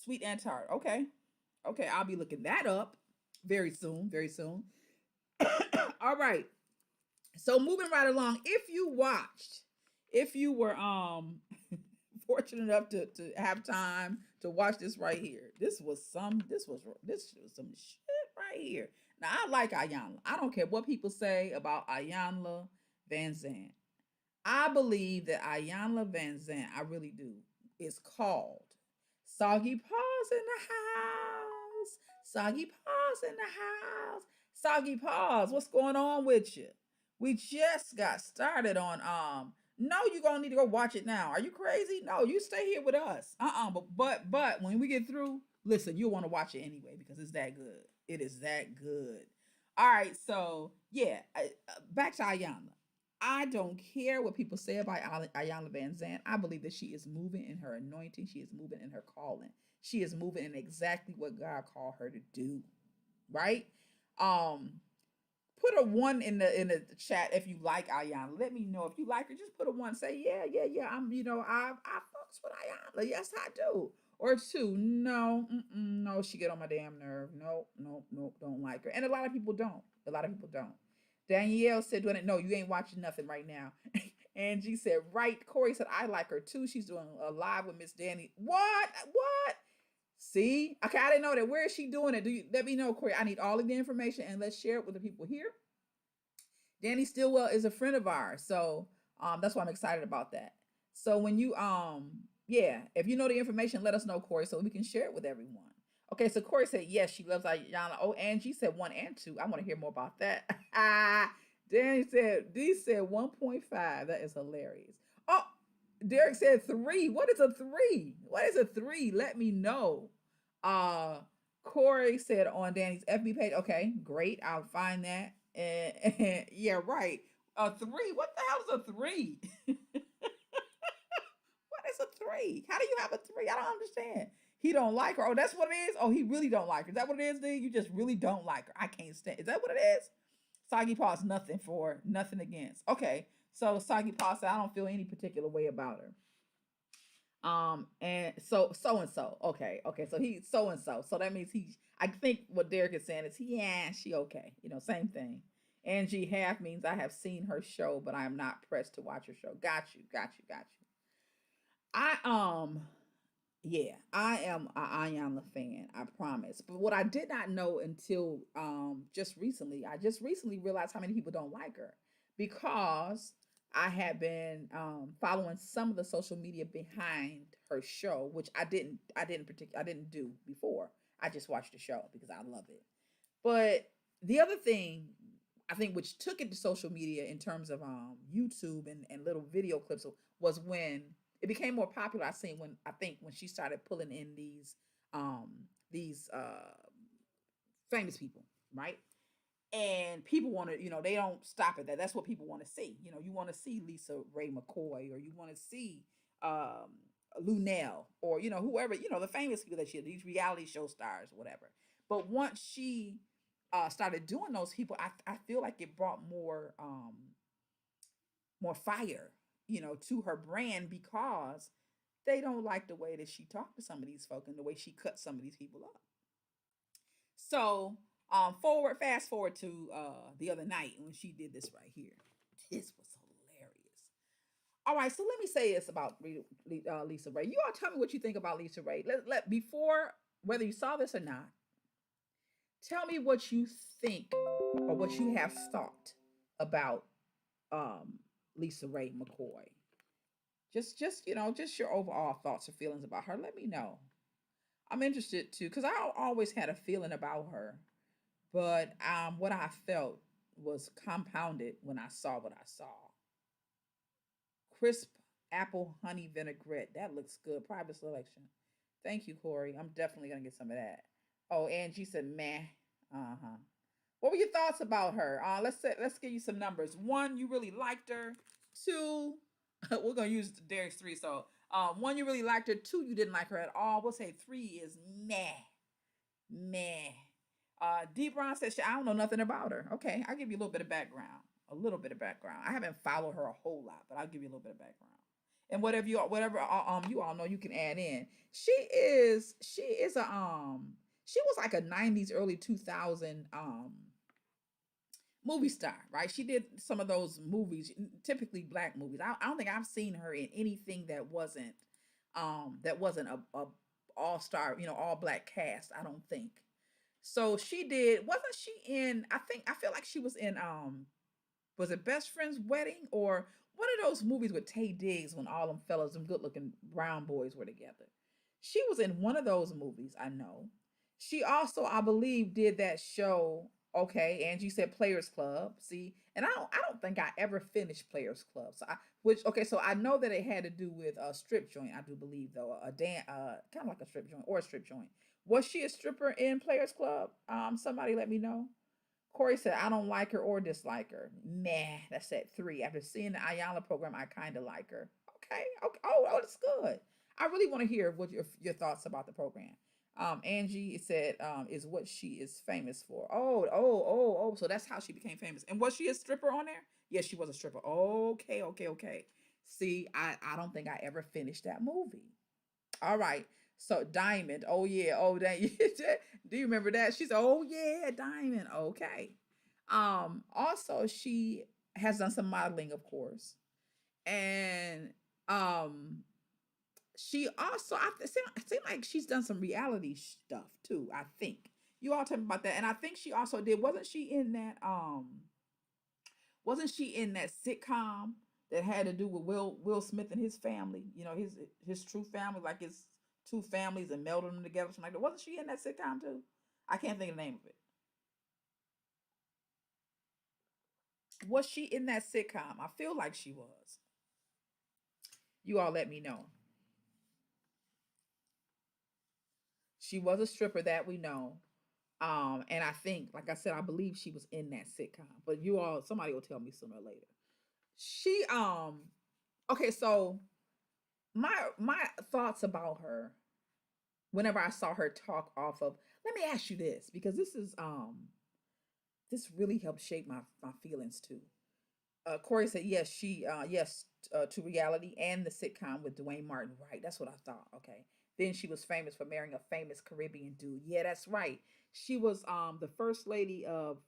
Sweet and Tart. Okay. Okay, I'll be looking that up very soon, very soon. All right. So moving right along, if you were fortunate enough to have time to watch this right here. This was some shit right here. Now I like Iyanla. I don't care what people say about Iyanla Van Zandt. I believe that Iyanla Van Zandt, I really do, is called Soggy Paws in the house. Soggy Paws in the house. Soggy Paws, what's going on with you? We just got started on no, you're gonna need to go watch it now. Are you crazy? No, you stay here with us. But when we get through, listen, you'll want to watch it anyway because it's that good. It is that good. All right, so yeah, back to Ayanna. I don't care what people say about Ayala Van Zandt. I believe that she is moving in her anointing. She is moving in her calling. She is moving in exactly what God called her to do. Right? Um, put a one in the chat if you like Ayala. Let me know if you like her. Just put a one. Say yeah. I fucks with Ayala. Yes, I do. Or two, no, she get on my damn nerve. No, don't like her. And a lot of people don't. A lot of people don't. Danielle said, no, you ain't watching nothing right now. Angie said, right. Corey said, I like her too. She's doing a live with Miss Danny. What? See? Okay, I didn't know that. Where is she doing it? Do you let me know, Corey? I need all of the information and let's share it with the people here. Danny Stillwell is a friend of ours. So that's why I'm excited about that. So when you yeah, if you know the information, let us know, Corey, so we can share it with everyone. Okay, so Corey said yes, she loves Ayana. Oh, Angie said 1 and 2. I want to hear more about that. Danny said D said 1.5. That is hilarious. Oh, Derek said 3. What is a 3? What is a 3? Let me know. Corey said on Danny's FB page. Okay, great. I'll find that. And yeah, right. A 3. What the hell is a 3? What is a 3? How do you have a 3? I don't understand. He don't like her. Oh, that's what it is. Oh, he really don't like her. Is that what it is, dude? You just really don't like her. I can't stand. Is that what it is? Soggy Paws, nothing for, nothing against. Okay, so Soggy Paws said I don't feel any particular way about her. And so and so. Okay. So he's so and so. So that means he. I think what Derek is saying is she okay. Same thing. Angie half means I have seen her show, but I am not pressed to watch her show. Got you. I yeah, I am a Iyanla fan, I promise. But what I did not know until just recently, I just recently realized how many people don't like her because I had been following some of the social media behind her show, which I didn't do before. I just watched the show because I love it. But the other thing I think which took it to social media in terms of YouTube and little video clips was when it became more popular. I think when she started pulling in um these famous people, right? And people want to, they don't stop at that. That's what people want to see. You want to see Lisa Ray McCoy, or you want to see um Lunell, or whoever, the famous people that she, these reality show stars, whatever. But once she started doing those people, I feel like it brought more fire, to her brand because they don't like the way that she talked to some of these folk and the way she cut some of these people up. So, fast forward to the other night when she did this right here. This was hilarious. All right, so let me say this about Lisa Ray. You all tell me what you think about Lisa Ray. Before, whether you saw this or not, tell me what you think or what you have thought about um, Lisa Ray McCoy. Just your overall thoughts or feelings about her. Let me know. I'm interested too because I always had a feeling about her, but what I felt was compounded when I saw what I saw. Crisp apple honey vinaigrette. That looks good. Private selection. Thank you, Corey. I'm definitely gonna get some of that. Oh, Angie said meh. Uh-huh. What were your thoughts about her? Let's give you some numbers. 1, you really liked her. 2, we're gonna use Derek's 3. So 1, you really liked her. 2, you didn't like her at all. We'll say 3 is meh. D Brown says I don't know nothing about her. Okay, I'll give you a little bit of background. A little bit of background. I haven't followed her a whole lot, but I'll give you a little bit of background. and whatever you all know you can add in. She is a she was like a 90s early 2000 movie star, right? She did some of those movies, typically black movies. I don't think I've seen her in anything that wasn't a all star, all black cast. I don't think. So she did. Wasn't she in? I feel like she was in. Was it Best Friend's Wedding or one of those movies with Tay Diggs when all them fellas, them good looking brown boys were together? She was in one of those movies. I know. She also, I believe, did that show. Okay, Angie said Players Club. See, and I don't think I ever finished Players Club. So I know that it had to do with a strip joint. I do believe though kind of like a strip joint or a strip joint. Was she a stripper in Players Club? Somebody let me know. Corey said, I don't like her or dislike her. Nah, that's at 3. After seeing the Ayala program, I kind of like her. Okay. Okay. Oh, that's good. I really want to hear what your thoughts about the program. Angie said, is what she is famous for. Oh. So that's how she became famous. And was she a stripper on there? Yes, she was a stripper. Okay. See, I don't think I ever finished that movie. All right. So Diamond. Oh yeah. Oh that. Do you remember that? She said, "Oh yeah, Diamond." Okay. Also she has done some modeling, of course. And she also I seem like she's done some reality stuff too, I think. You all tell me about that. And I think she also did, wasn't she in that sitcom that had to do with Will Smith and his family? His true family, like his two families and melded them together, something like that. Wasn't she in that sitcom too? I can't think of the name of it. Was she in that sitcom? I feel like she was. You all let me know. She was a stripper that we know. And I think, like I said, I believe she was in that sitcom. But somebody will tell me sooner or later. She okay, so my thoughts about her whenever I saw her talk off of, let me ask you this, because this really helped shape my feelings too. Corey said yes, yes, to reality and the sitcom with Dwayne Martin. Right, that's what I thought. Okay, then she was famous for marrying a famous Caribbean dude. Yeah, that's right. She was the first lady of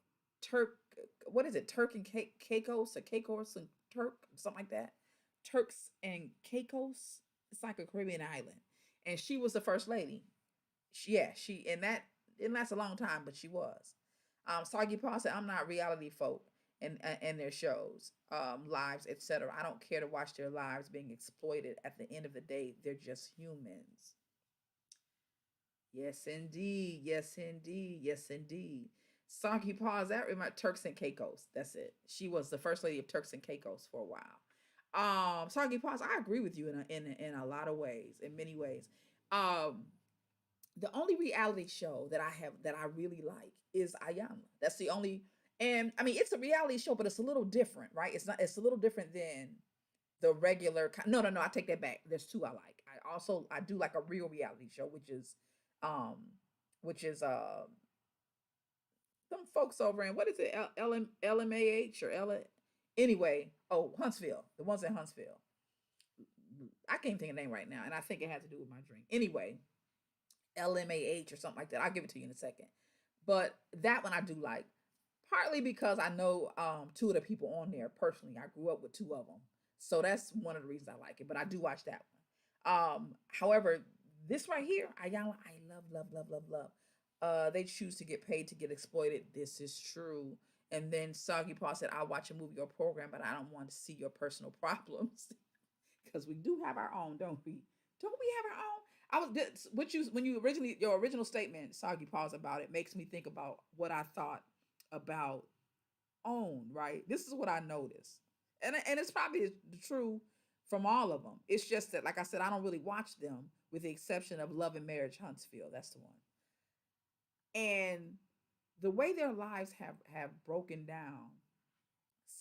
Turk. What is it? Turk and Caicos or Caicos and Turk, something like that. Turks and Caicos. It's like a Caribbean island, and she was the first lady. She and that didn't last a long time, but she was. Soggy Paul said, "I'm not reality folk and their shows, lives, etc. I don't care to watch their lives being exploited. At the end of the day, they're just humans." Yes, indeed. Yes, indeed. Yes, indeed. Soggy Paul, that remind Turks and Caicos. That's it. She was the first lady of Turks and Caicos for a while. Soggy Paws, I agree with you in a lot of ways, in many ways. Um, the only reality show that I really like is Ayala. That's the only, and I mean it's a reality show, but it's a little different, right? It's a little different than the regular. No, I take that back. There's two I like. I do like a real reality show, um, which is some folks over in what is it, LMAH or L. Anyway, oh Huntsville, the ones in Huntsville. I can't think of the name right now, and I think it has to do with my drink. Anyway, LMAH or something like that. I'll give it to you in a second. But that one I do like, partly because I know two of the people on there personally. I grew up with two of them, so that's one of the reasons I like it. But I do watch that one. However, this right here, Ayala, I love. They choose to get paid to get exploited. This is true. And then Soggy Paw said, "I'll watch a movie or program, but I don't want to see your personal problems." Because we do have our own, don't we? Don't we have our own? I was what you when you originally your original statement, Soggy Paws, about it makes me think about what I thought about OWN. Right, this is what I noticed, and it's probably true from all of them. It's just that, like I said, I don't really watch them, with the exception of Love and Marriage Huntsville. That's the one, and the way their lives have broken down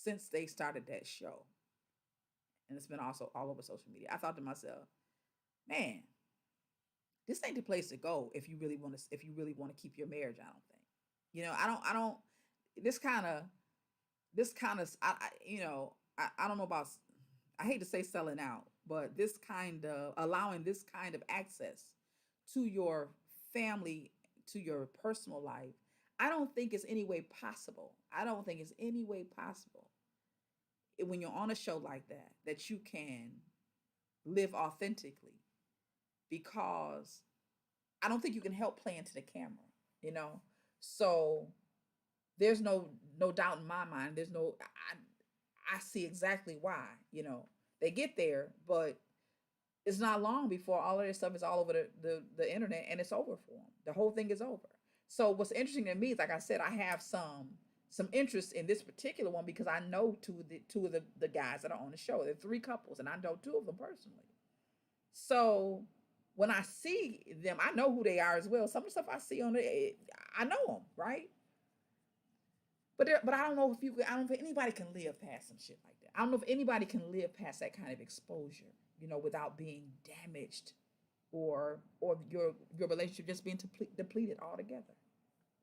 since they started that show, and it's been also all over social media. I thought to myself, man, this ain't the place to go if you really want to keep your marriage. I don't think. I don't. This kind of I don't know about. I hate to say selling out, but this kind of allowing this kind of access to your family, to your personal life, I don't think it's any way possible. I don't think it's any way possible when you're on a show like that that you can live authentically, because I don't think you can help play into the camera, you know? So there's no doubt in my mind. There's no I see exactly why, you know. They get there, but it's not long before all of this stuff is all over the internet and it's over for them. The whole thing is over. So what's interesting to me is, like I said, I have some interest in this particular one because I know two of the guys that are on the show. There are three couples, and I know two of them personally. So when I see them, I know who they are as well. Some of the stuff I see on it, I know them, right? But I don't know if I don't know if anybody can live past some shit like that. I don't know if anybody can live past that kind of exposure, you know, without being damaged, or your relationship just being depleted altogether,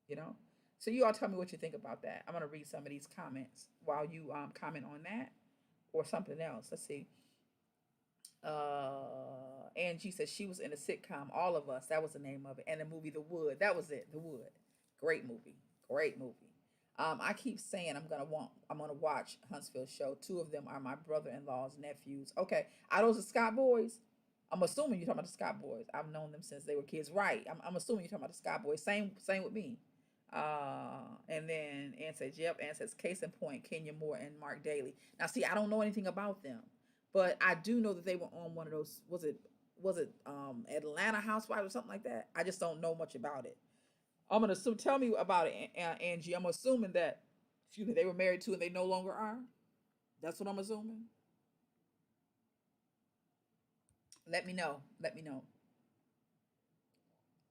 you know. So you all tell me what you think about that. I'm gonna read some of these comments while you comment on that or something else. Let's see. Angie says she was in a sitcom, All of Us. That was the name of it, and the movie The Wood. That was it. The Wood. Great movie. Great movie. I keep saying I'm gonna watch Huntsville show. Two of them are my brother-in-law's nephews. Okay, are those the Scott boys? I'm assuming you're talking about the Scott boys. I've known them since they were kids, right? I'm assuming you're talking about the Scott boys. Same with me. And then Ann says, yep. Ann says, case in point, Kenya Moore and Mark Daly. Now, see, I don't know anything about them, but I do know that they were on one of those. Was it Atlanta Housewives or something like that? I just don't know much about it. I'm gonna assume. Tell me about it, Angie. I'm assuming that, excuse me, they were married to and they no longer are. That's what I'm assuming. Let me know. Let me know.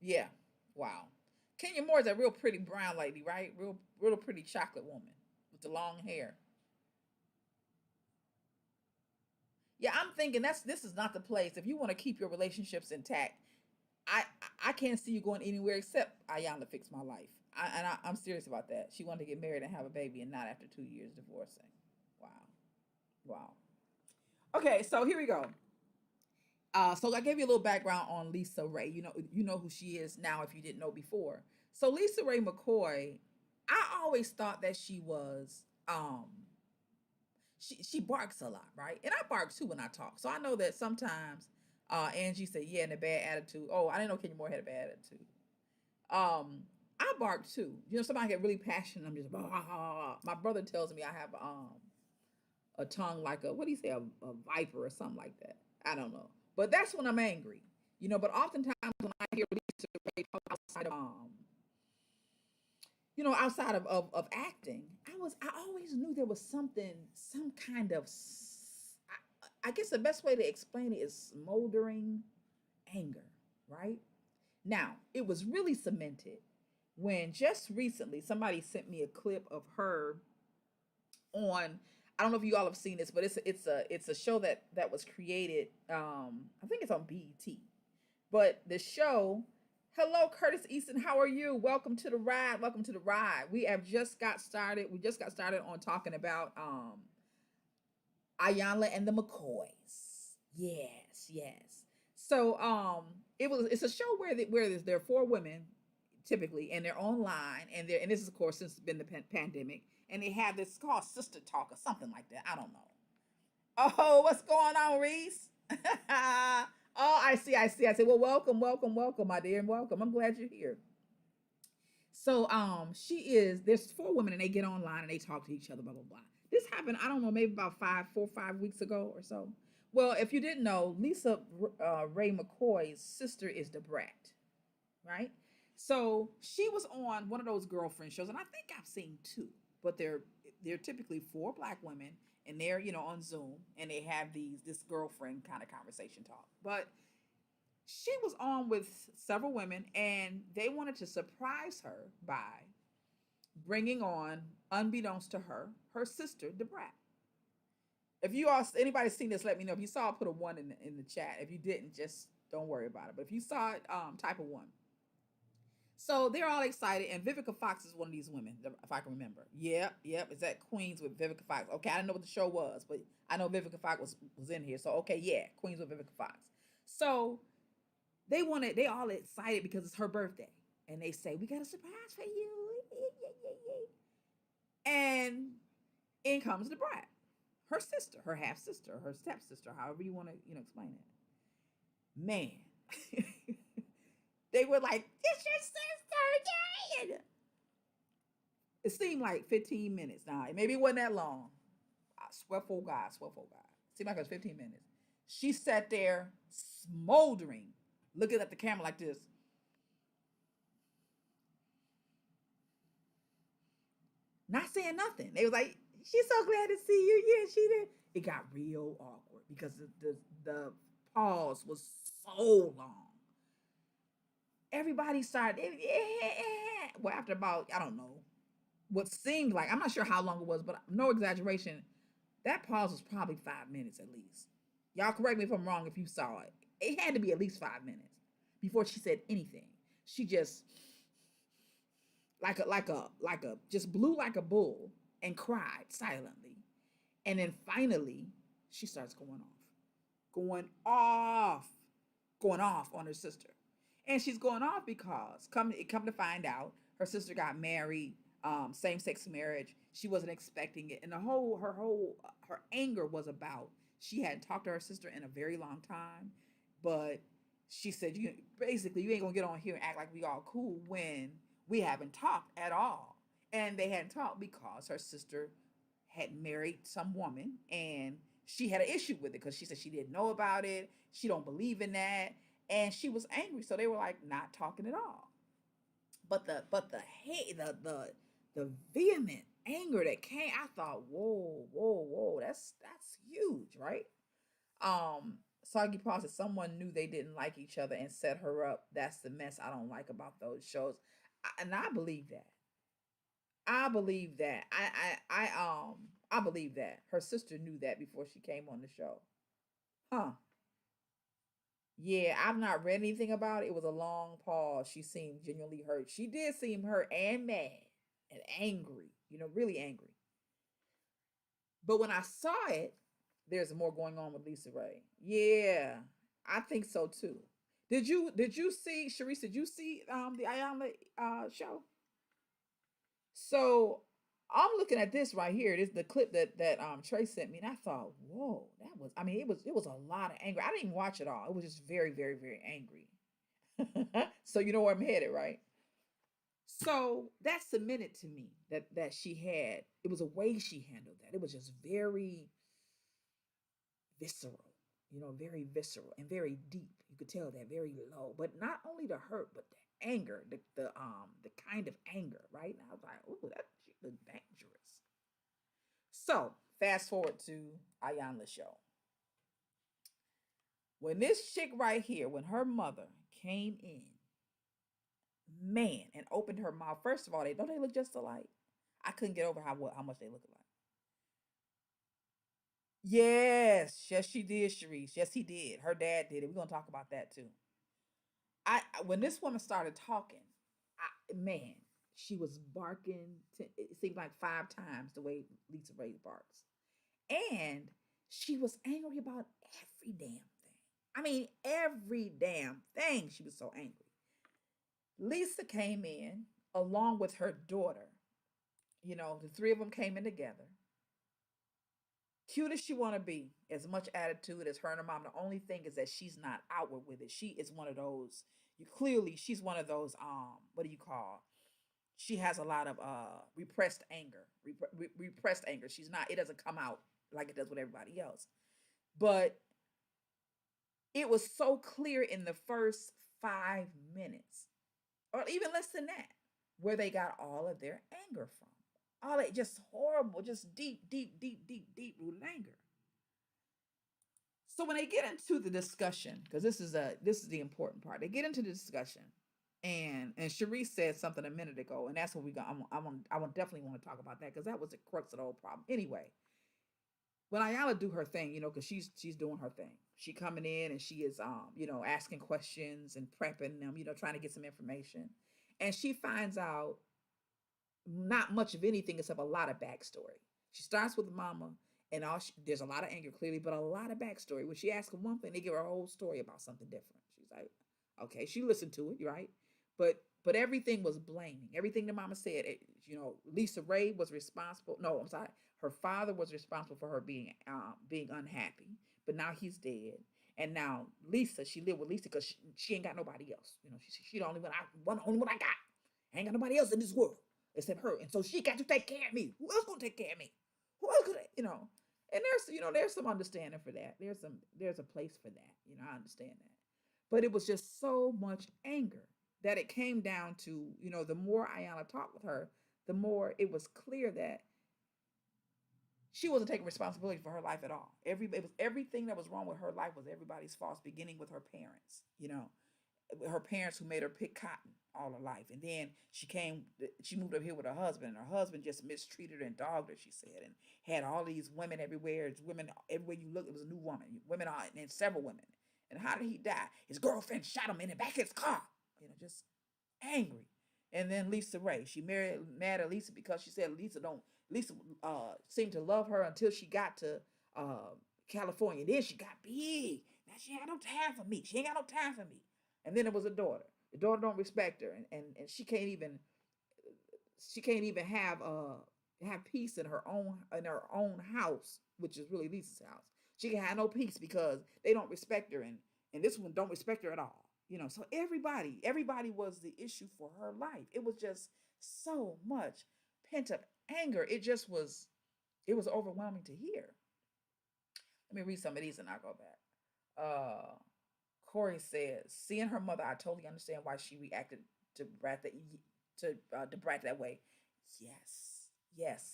Yeah. Wow. Kenya Moore is a real pretty brown lady, right? Real pretty chocolate woman with the long hair. Yeah, I'm thinking this is not the place. If you want to keep your relationships intact, I I can't see you going anywhere except Iyanla Fix My Life. I'm serious about that. She wanted to get married and have a baby, and not after 2 years divorcing. Wow, wow. Okay, so here we go. So I gave you a little background on Lisa Raye. You know who she is now if you didn't know before. So Lisa Raye McCoy, I always thought that she was she barks a lot, right? And I bark too when I talk. So I know that sometimes Angie said, yeah, and a bad attitude. Oh, I didn't know Kenya Moore had a bad attitude. Um, I bark too. You know, somebody get really passionate. I'm just blah, blah, blah. My brother tells me I have a tongue like a, what do you say, a viper or something like that. I don't know. But that's when I'm angry. You know, but oftentimes when I hear Lisa Ray talk outside of outside of acting, I always knew there was something, some kind of I guess the best way to explain it is smoldering anger, right? Now, it was really cemented when just recently somebody sent me a clip of her on, I don't know if you all have seen this, but it's a show that was created, I think it's on BET. But the show, hello Curtis Easton, how are you? Welcome to the ride. Welcome to the ride. We have just got started. We just got started on talking about Ayala and the McCoys. Yes, yes. So it's a show where there are four women typically, and they're online, and this is of course since it's been the pandemic, and they have this called Sister Talk or something like that. I don't know. Oh, what's going on, Reese? Oh, I see, I see, I see. Well, welcome, welcome, welcome, my dear, and welcome. I'm glad you're here. So there's four women and they get online and they talk to each other, blah blah blah. This happened, I don't know, maybe about 4 or 5 weeks ago or so. Well, if you didn't know, Lisa Raye McCoy's sister is the brat, right? So she was on one of those girlfriend shows, and I think I've seen two, but they're typically four black women, and they're on Zoom, and they have this girlfriend kind of conversation talk. But she was on with several women, and they wanted to surprise her by bringing on, unbeknownst to her, her sister, Debrat. If you all, anybody seen this, let me know. If you saw it, put a one in the chat. If you didn't, just don't worry about it. But if you saw it, type a one. So they're all excited, and Vivica Fox is one of these women, if I can remember. Yep, yep. It's at Queens with Vivica Fox. Okay, I didn't know what the show was, but I know Vivica Fox was in here. So okay, yeah, Queens with Vivica Fox. So they all excited because it's her birthday, and they say we got a surprise for you, and in comes the bride, her sister, her half sister, her stepsister, however you want to explain it. Man, they were like, "This your sister, yeah." It seemed like 15 minutes. Now, maybe it wasn't that long. I swear for God, swear for God. It seemed like it was 15 minutes. She sat there smoldering, looking at the camera like this. Not saying nothing. They was like, "She's so glad to see you." Yeah, she did. It got real awkward because the pause was so long. Everybody started, well, after about, I don't know, what seemed like, I'm not sure how long it was, but no exaggeration, that pause was probably 5 minutes at least. Y'all correct me if I'm wrong if you saw it. It had to be at least 5 minutes before she said anything. She just like a just blew like a bull and cried silently. And then finally she starts going off, going off on her sister. And she's going off because come to find out, her sister got married, same sex marriage. She wasn't expecting it, and her anger was about, she hadn't talked to her sister in a very long time, but she said, you basically, you ain't gonna get on here and act like we all cool when we haven't talked at all. And they hadn't talked because her sister had married some woman, and she had an issue with it because she said she didn't know about it. She don't believe in that, and she was angry. So they were like not talking at all. But the hate, the vehement anger that came, I thought, whoa, whoa, whoa, that's huge, right? Soggy Paw said someone knew they didn't like each other and set her up. That's the mess I don't like about those shows. And I believe that. I believe that. I believe that. Her sister knew that before she came on the show. Huh. Yeah, I've not read anything about it. It was a long pause. She seemed genuinely hurt. She did seem hurt and mad and angry, really angry. But when I saw it, there's more going on with Lisa Raye. Yeah, I think so too. Did you see, Sharice, did you see the Ayala show? So I'm looking at this right here. This is the clip that Trey sent me, and I thought, whoa, that was, I mean, it was a lot of anger. I didn't even watch it all. It was just very, very, very angry. So you know where I'm headed, right? So that submitted to me that she had, it was a way she handled that. It was just very visceral, very visceral and very deep. You could tell that, very low, but not only the hurt, but the anger, the kind of anger, right? And I was like, oh, that she was dangerous. So fast forward to Iyanla show. When this chick right here, when her mother came in, man, and opened her mouth. First of all, they look just alike. I couldn't get over how much they look alike. Yes, yes, she did, Sharice. Yes, he did. Her dad did it. We're gonna talk about that too. When this woman started talking, man, she was barking. It seemed like 5 times the way Lisa Raye barks, and she was angry about every damn thing. I mean, every damn thing. She was so angry. Lisa came in along with her daughter. The three of them came in together. Cute as she want to be, as much attitude as her and her mom. The only thing is that she's not outward with it. She is one of those. She's one of those. What do you call? She has a lot of repressed anger. Repressed anger. She's not. It doesn't come out like it does with everybody else. But it was so clear in the first 5 minutes, or even less than that, where they got all of their anger from. All that just horrible, just deep, deep, deep, deep, deep rooted anger. So when they get into the discussion, because this is the important part, they get into the discussion, and Sharice said something a minute ago, and that's what we got. I definitely want to talk about that because that was the crux of the whole problem. Anyway, when Ayala do her thing, because she's doing her thing. She coming in and she is asking questions and prepping them, trying to get some information. And she finds out not much of anything except a lot of backstory. She starts with mama, and there's a lot of anger clearly, but a lot of backstory. When she asks her one thing, they give her a whole story about something different. She's like, okay, she listened to it, right? But everything was blaming. Everything the mama said, Lisa Raye was responsible. No, I'm sorry. Her father was responsible for her being unhappy, but now he's dead. And now Lisa, she lived with Lisa because she ain't got nobody else. She the only one I got. I ain't got nobody else in this world except her. And so she got to take care of me. Who else gonna take care of me? Who else could And there's some understanding for that. There's a place for that. I understand that. But it was just so much anger that it came down to, the more Ayala talked with her, the more it was clear that she wasn't taking responsibility for her life at all. Everything that was wrong with her life was everybody's fault, beginning with her parents. Her parents who made her pick cotton all her life. And then she moved up here with her husband, and her husband just mistreated her and dogged her, she said, and had all these women everywhere. It's women everywhere you look, it was a new woman. Women are, and several women. And how did he die? His girlfriend shot him in the back of his car. Just angry. And then Lisa Raye, she mad at Lisa because she said Lisa seemed to love her until she got to California. Then she got big. Now she ain't got no time for me. She ain't got no time for me. And then there was a daughter. The daughter don't respect her, and she can't even have peace in her own house, which is really Lisa's house. She can have no peace because they don't respect her, and this one don't respect her at all. So everybody was the issue for her life. It was just so much pent up anger. It was overwhelming to hear. Let me read some of these and I'll go back. Corey says, seeing her mother, I totally understand why she reacted to Brat that way. Yes.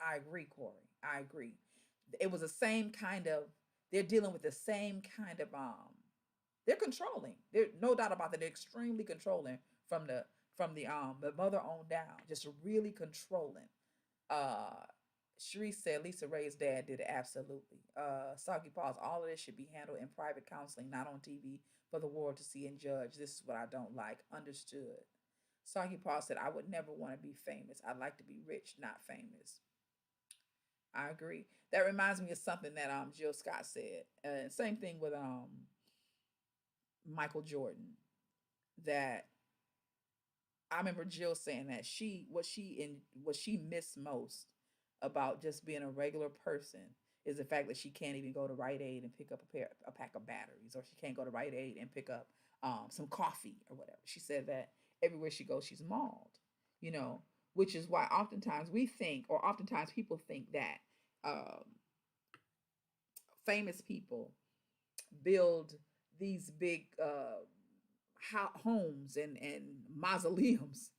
I agree, Corey. I agree. It was the same kind of. They're dealing with the same kind of. They're controlling. There's no doubt about that. They're extremely controlling from the mother on down. Just really controlling. Sharice said Lisa Raye's dad did it absolutely. Saki Paws, all of this should be handled in private counseling, not on TV for the world to see and judge. This is what I don't like. Understood. Saki Paws said, I would never want to be famous. I'd like to be rich, not famous. I agree. That reminds me of something that Jill Scott said. Same thing with Michael Jordan. That I remember Jill saying that what she missed most about just being a regular person is the fact that she can't even go to Rite Aid and pick up a pack of batteries, or she can't go to Rite Aid and pick up some coffee or whatever. She said that everywhere she goes, she's mauled, which is why oftentimes people think that famous people build these big homes and mausoleums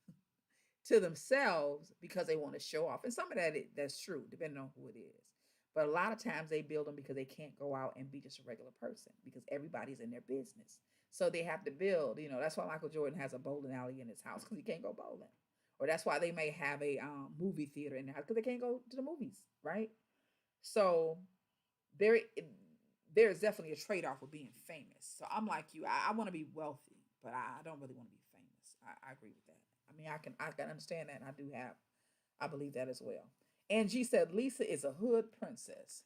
to themselves because they want to show off. And some of that's true, depending on who it is. But a lot of times they build them because they can't go out and be just a regular person because everybody's in their business. So they have to build, that's why Michael Jordan has a bowling alley in his house because he can't go bowling. Or that's why they may have a movie theater in their house because they can't go to the movies, right? So there's definitely a trade-off with being famous. So I'm like you, I want to be wealthy, but I don't really want to be famous. I agree with that. I mean, I can understand that, and I believe that as well. Angie said Lisa is a hood princess.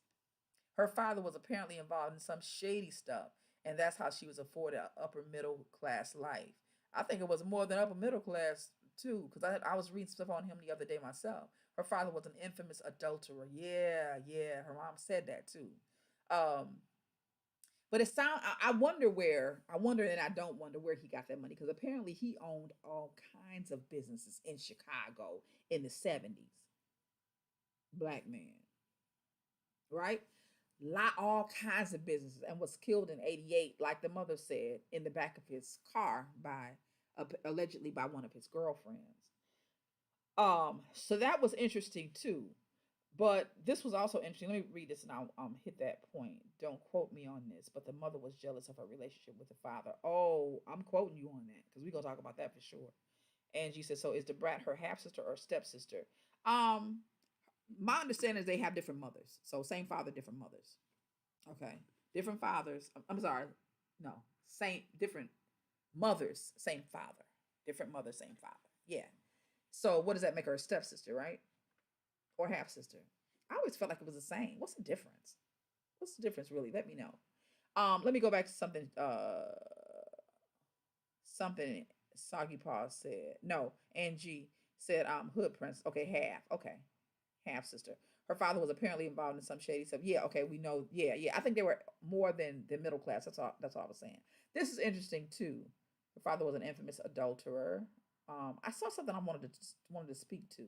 Her father was apparently involved in some shady stuff, and that's how she was afforded an upper middle class life. I think it was more than upper middle class too, because I was reading stuff on him the other day myself. Her father was an infamous adulterer. Yeah. Her mom said that too. But I wonder and I don't wonder where he got that money, because apparently he owned all kinds of businesses in Chicago in the 70s. Black man, right? All kinds of businesses, and was killed in 88, like the mother said, in the back of his car allegedly by one of his girlfriends. So that was interesting too. But this was also interesting. Let me read this and I'll hit that point. Don't quote me on this, but the mother was jealous of her relationship with the father. Oh, I'm quoting you on that because we're going to talk about that for sure. Angie said, so is the brat her half-sister or stepsister? My understanding is they have different mothers. So same father, different mothers. Okay. Different fathers. I'm sorry. No. Different mothers, same father. Different mother, same father. Yeah. So what does that make her? A stepsister, right? Or half sister? I always felt like it was the same. What's the difference? What's the difference really? Let me know. Let me go back to something something Soggy Paw said. No, Angie said hood prince. Okay, half. Okay. Half sister. Her father was apparently involved in some shady stuff. Yeah, okay, we know. Yeah, yeah. I think they were more than the middle class. That's all I was saying. This is interesting too. Her father was an infamous adulterer. I saw something I wanted to speak to.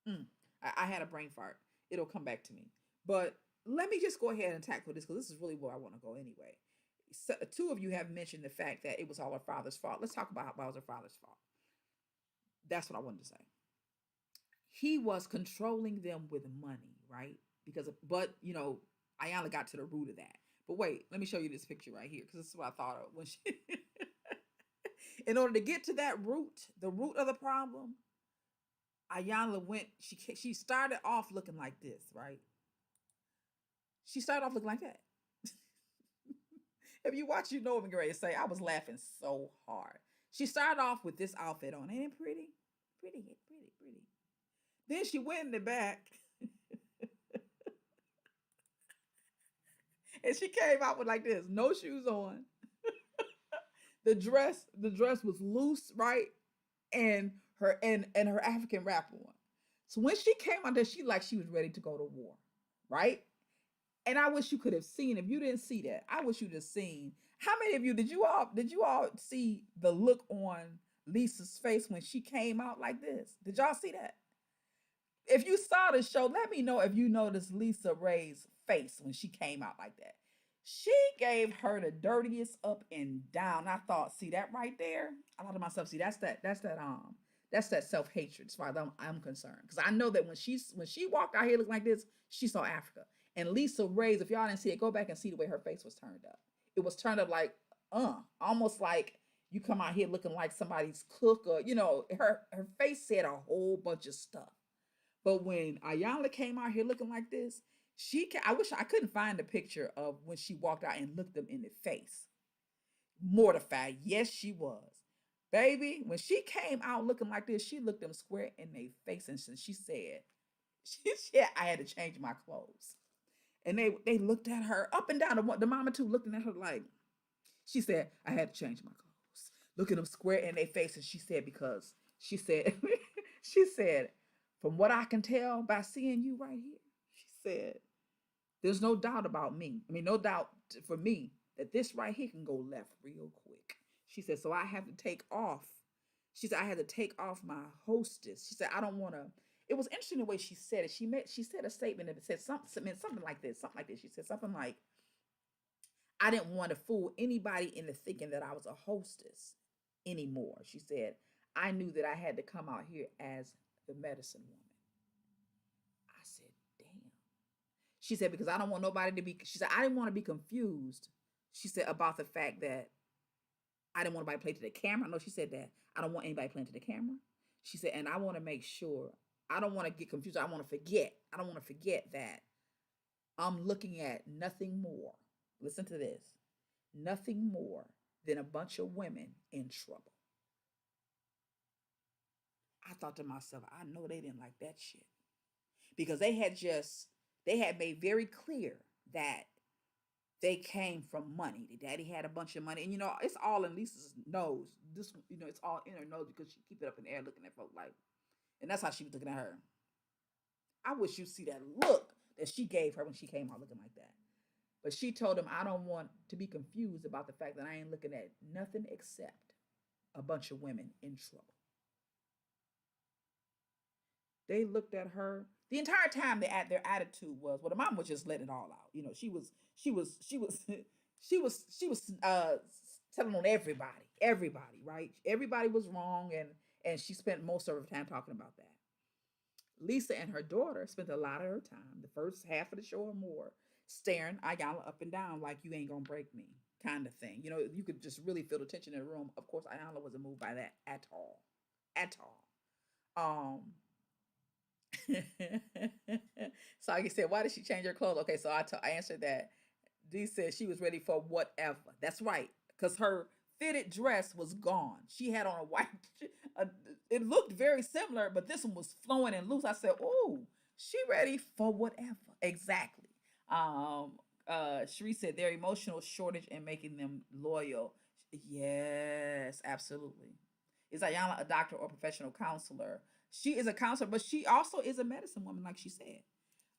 Mm. I had a brain fart. It'll come back to me. But let me just go ahead and tackle this because this is really where I want to go anyway. So, two of you have mentioned the fact that it was all her father's fault. Let's talk about how it was her father's fault. That's what I wanted to say. He was controlling them with money, right? But Ayala got to the root of that. But wait, let me show you this picture right here because this is what I thought of when she. In order to get to that root, the root of the problem, Ayala went. She started off looking like this, right? She started off looking like that. If you watch, you know what I'm going to say. I was laughing so hard. She started off with this outfit on. Ain't it pretty? Pretty, pretty, pretty. Then she went in the back and she came out with like this, no shoes on. The dress was loose, right? And her African wrap on. So when she came out there, she was ready to go to war, right? And I wish you could have seen. If you didn't see that, I wish you'd have seen. How many of you did you all see the look on Lisa's face when she came out like this? Did y'all see that? If you saw the show, let me know if you noticed Lisa Raye's face when she came out like that. She gave her the dirtiest up and down. I thought, see that right there? I thought to myself, see, that's that self-hatred as far as I'm concerned. Because I know that when she walked out here looking like this, she saw Africa. And Lisa Raye's, if y'all didn't see it, go back and see the way her face was turned up. It was turned up like, almost like you come out here looking like somebody's cook, or her face said a whole bunch of stuff. But when Ayala came out here looking like this, I wish I couldn't find a picture of when she walked out and looked them in the face. Mortified. Yes, she was. Baby, when she came out looking like this, she looked them square in their face and she said, I had to change my clothes. And they looked at her up and down. The mama too looking at her like, she said, I had to change my clothes. Look at them square in their face. And she said, because she said, she said, from what I can tell by seeing you right here, she said, there's no doubt about me. I mean, no doubt for me that this right here can go left real quick. She said, so I have to take off. She said, I had to take off my hostess. She said, I don't want to. It was interesting the way she said it. She said a statement that said something like this. Something like this. She said something like, I didn't want to fool anybody into thinking that I was a hostess anymore. She said, I knew that I had to come out here as the medicine woman. I said, damn. She said, because I don't want nobody to be, she said, I didn't want to be confused. She said about the fact that I didn't want anybody to play to the camera. No, she said that. I don't want anybody playing to the camera. She said, and I want to make sure, I don't want to get confused. I don't want to forget that I'm looking at nothing more. Listen to this. Nothing more than a bunch of women in trouble. I thought to myself, I know they didn't like that shit. Because they had made very clear that they came from money. The daddy had a bunch of money. And it's all in Lisa's nose. This, it's all in her nose because she keep it up in the air looking at folk like, and that's how she was looking at her. I wish you see that look that she gave her when she came out looking like that. But she told him, I don't want to be confused about the fact that I ain't looking at nothing except a bunch of women in trouble. They looked at her the entire time. Their attitude was, well, the mom was just letting it all out. She was telling on everybody, right? Everybody was wrong, and she spent most of her time talking about that. Lisa and her daughter spent a lot of her time, the first half of the show or more, staring Ayala up and down like you ain't gonna break me, kind of thing. You could just really feel the tension in the room. Of course, Ayala wasn't moved by that at all, at all. So like I said, why did she change her clothes? Okay, so I answered that. Dee said she was ready for whatever. That's right, because her fitted dress was gone. She had on a white, uh, it looked very similar, but this one was flowing and loose. I said, "Oh, she ready for whatever." Exactly. Um, Sheree said their emotional shortage and making them loyal. Yes, absolutely. Is Ayala a doctor or professional counselor? She is a counselor, but she also is a medicine woman, like she said.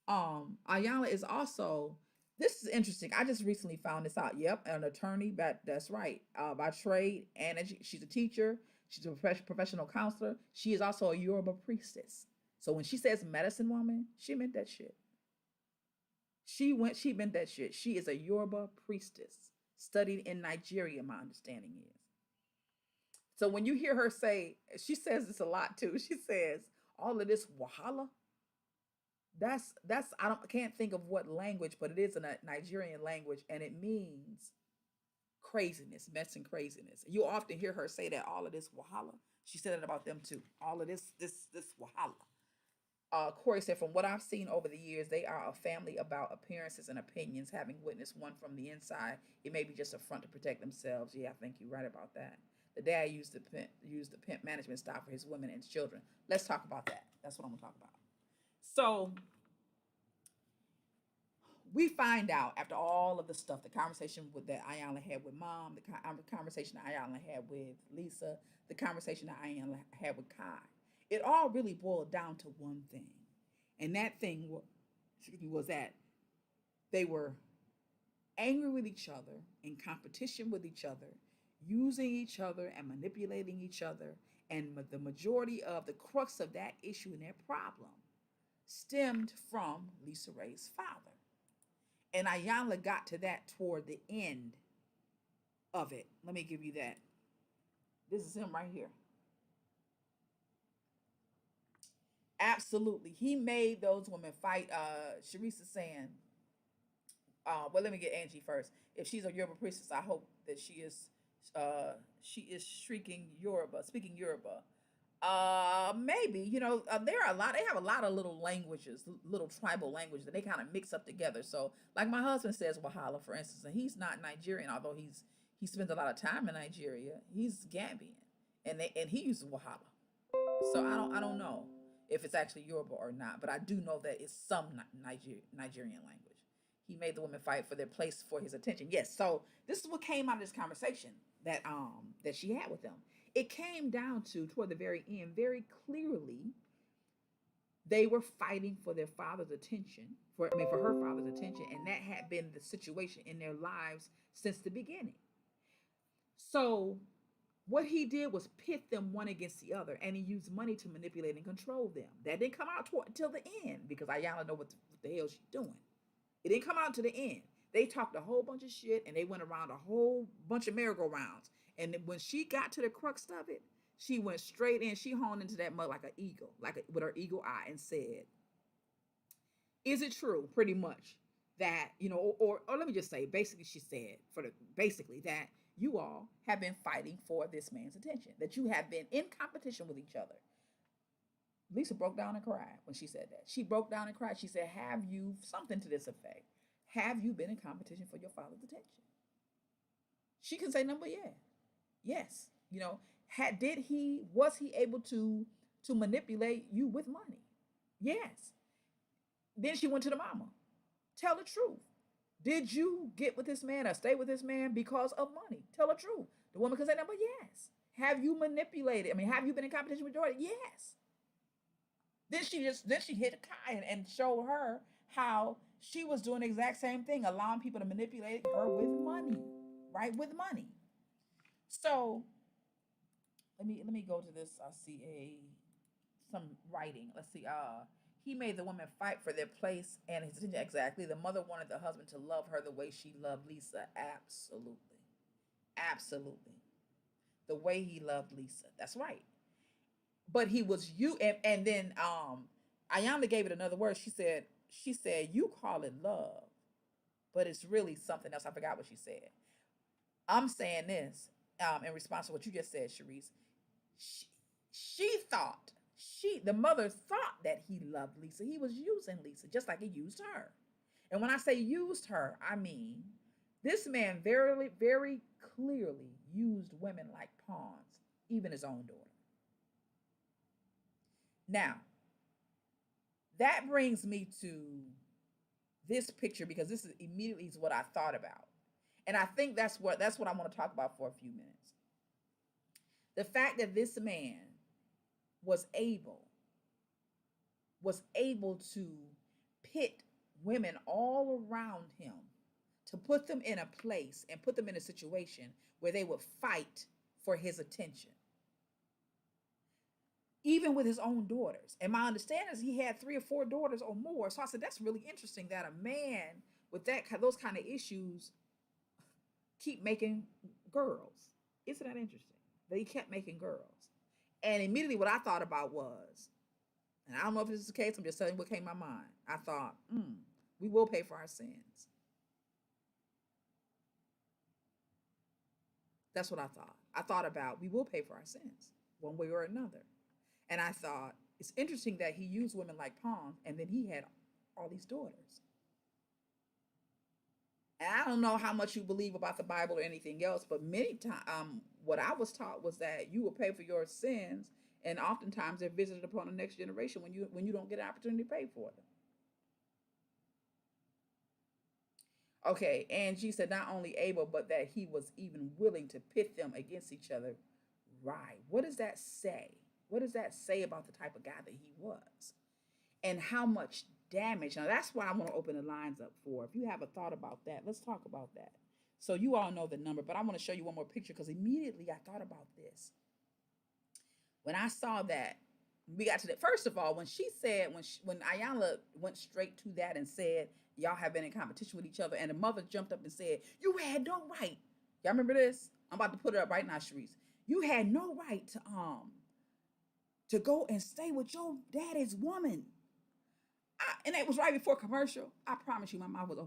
Ayala is also, this is interesting. I just recently found this out. Yep, an attorney, but that's right. By trade, and she's a teacher. She's a professional counselor. She is also a Yoruba priestess. So when she says medicine woman, she meant that shit. She meant that shit. She is a Yoruba priestess, studied in Nigeria, my understanding is. So when you hear her say, she says this a lot too. She says, all of this wahala, that's I don't can't think of what language, but it is a Nigerian language, and it means craziness, mess and craziness. You often hear her say that, all of this wahala. She said it about them too. All of this wahala. Corey said, from what I've seen over the years, they are a family about appearances and opinions. Having witnessed one from the inside, it may be just a front to protect themselves. Yeah, I think you're right about that. The dad used the pimp management style for his women and his children. Let's talk about that. That's what I'm gonna talk about. So we find out after all of the stuff, the conversation that Iyanla had with mom, the conversation that Iyanla had with Lisa, the conversation that Iyanla had with Kai, it all really boiled down to one thing. And that thing was that they were angry with each other, in competition with each other, using each other and manipulating each other. And the majority of the crux of that issue and that problem stemmed from Lisa Raye's father. And Ayala got to that toward the end of it. Let me give you that. This is him right here. Absolutely. He made those women fight. Sharice is saying, well, let me get Angie first. If she's a Yoruba priestess, I hope that she is speaking Yoruba. Maybe, there are a lot, they have a lot of little languages, little tribal languages that they kind of mix up together. So like my husband says wahala, for instance, and he's not Nigerian, although he spends a lot of time in Nigeria. He's Gambian, and he uses wahala. So I don't know if it's actually Yoruba or not, but I do know that it's some Nigerian language. He made the women fight for their place, for his attention. Yes. So this is what came out of this conversation that she had with them. It came down to, toward the very end, very clearly, they were fighting for their father's attention, for her father's attention, and that had been the situation in their lives since the beginning. So what he did was pit them one against the other, and he used money to manipulate and control them. That didn't come out until the end, because Ayala know what the hell she's doing. It didn't come out to the end. They talked a whole bunch of shit, and they went around a whole bunch of merry-go-rounds. And when she got to the crux of it, she went straight in. She honed into that mud like an eagle, with her eagle eye, and said, "Is it true?" Pretty much that, or let me just say, basically, she said basically that you all have been fighting for this man's attention, that you have been in competition with each other. Lisa broke down and cried when she said that. She broke down and cried. She said, "Have you," something to this effect, "have you been in competition for your father's attention?" She can say number, yeah. Yes. Was he able to manipulate you with money? Yes. Then she went to the mama. Tell the truth. Did you get with this man or stay with this man because of money? Tell the truth. The woman can say number, yes. Have you manipulated? Have you been in competition with Jordan? Yes. Then she hit Kai and showed her how she was doing the exact same thing, allowing people to manipulate her with money, right? With money. So let me go to this. I see some writing. Let's see. He made the women fight for their place and his attention. Exactly. The mother wanted the husband to love her the way she loved Lisa. Absolutely. Absolutely. The way he loved Lisa. That's right. But he was and then Ayala gave it another word. She said, you call it love, but it's really something else. I forgot what she said. I'm saying this in response to what you just said, Sharice. The mother thought that he loved Lisa. He was using Lisa just like he used her. And when I say used her, I mean this man very, very clearly used women like pawns, even his own daughter. Now, that brings me to this picture because this is immediately is what I thought about. And I think that's what I want to talk about for a few minutes. The fact that this man was able to pit women all around him, to put them in a place and put them in a situation where they would fight for his attention, even with his own daughters. And my understanding is he had 3 or 4 daughters or more. So I said, that's really interesting that a man with those kind of issues keep making girls. Isn't that interesting? That he kept making girls. And immediately what I thought about was, and I don't know if this is the case, I'm just telling you what came to my mind. I thought, we will pay for our sins. That's what I thought. I thought about, we will pay for our sins one way or another. And I thought, it's interesting that he used women like pawns, and then he had all these daughters. And I don't know how much you believe about the Bible or anything else, but many times, what I was taught was that you will pay for your sins, and oftentimes they're visited upon the next generation when you don't get an opportunity to pay for them. Okay, Angie said not only able, but that he was even willing to pit them against each other. Right. What does that say? What does that say about the type of guy that he was? And how much damage? Now, that's why I want to open the lines up for. If you have a thought about that, let's talk about that. So you all know the number, but I want to show you one more picture because immediately I thought about this. When I saw that, we got to that. First of all, when she said, when Ayala went straight to that and said, y'all have been in competition with each other, and the mother jumped up and said, you had no right. Y'all remember this? I'm about to put it up right now, Sharice. You had no right to go and stay with your daddy's woman. And it was right before commercial. I promise you, my mouth was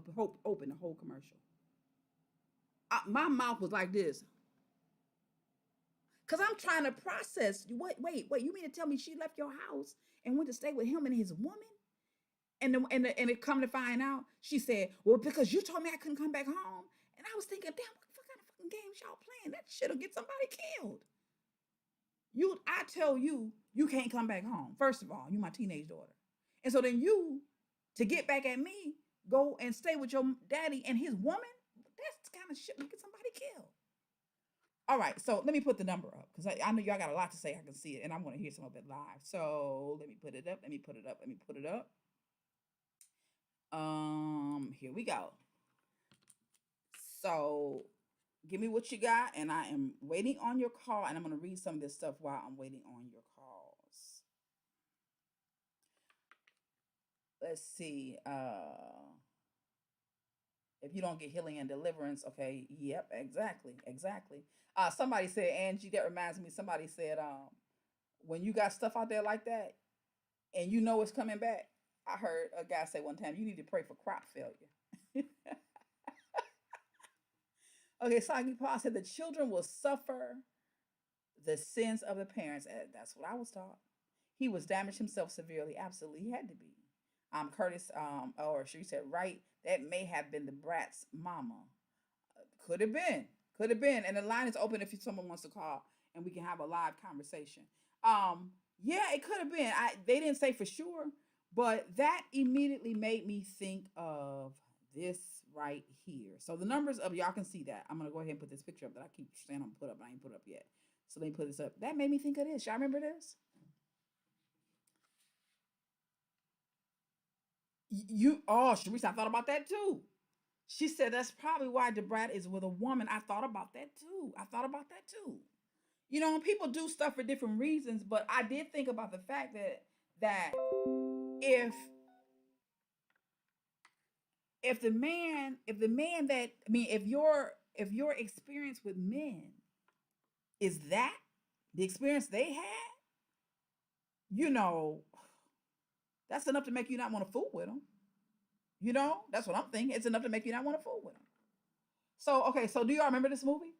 open the whole commercial. My mouth was like this. Because I'm trying to process. Wait, you mean to tell me she left your house and went to stay with him and his woman? And it come to find out, she said, well, because you told me I couldn't come back home. And I was thinking, damn, what kind of fucking games y'all playing? That shit'll get somebody killed. I tell you, you can't come back home. First of all, you my teenage daughter. And so then you, to get back at me, go and stay with your daddy and his woman? That's the kind of shit that get somebody killed. All right, so let me put the number up because I know y'all got a lot to say. I can see it, and I'm going to hear some of it live. So let me put it up. Here we go. So give me what you got, and I am waiting on your call, and I'm going to read some of this stuff while I'm waiting on your calls. Let's see. If you don't get healing and deliverance, okay, yep, exactly. Somebody said, Angie, that reminds me, somebody said, when you got stuff out there like that, and you know it's coming back, I heard a guy say one time, you need to pray for crop failure. Okay, Sagi Paul said the children will suffer the sins of the parents. That's what I was taught. He was damaged himself severely. Absolutely, he had to be. Curtis, or she said, right, that may have been the brat's mama. Could have been. And the line is open if someone wants to call and we can have a live conversation. Yeah, it could have been. They didn't say for sure, but that immediately made me think of this right here. So the numbers of y'all can see that. I'm gonna go ahead and put this picture up that I keep saying I'm gonna put up, but I ain't put up yet. So let me put this up. That made me think of this. Y'all remember this? Sharice, I thought about that too. She said that's probably why DeBrat is with a woman. I thought about that too. You know, people do stuff for different reasons, but I did think about the fact that if your experience with men is that the experience they had, you know, that's enough to make you not want to fool with them. You know, that's what I'm thinking. It's enough to make you not want to fool with them. So, okay, so do y'all remember this movie?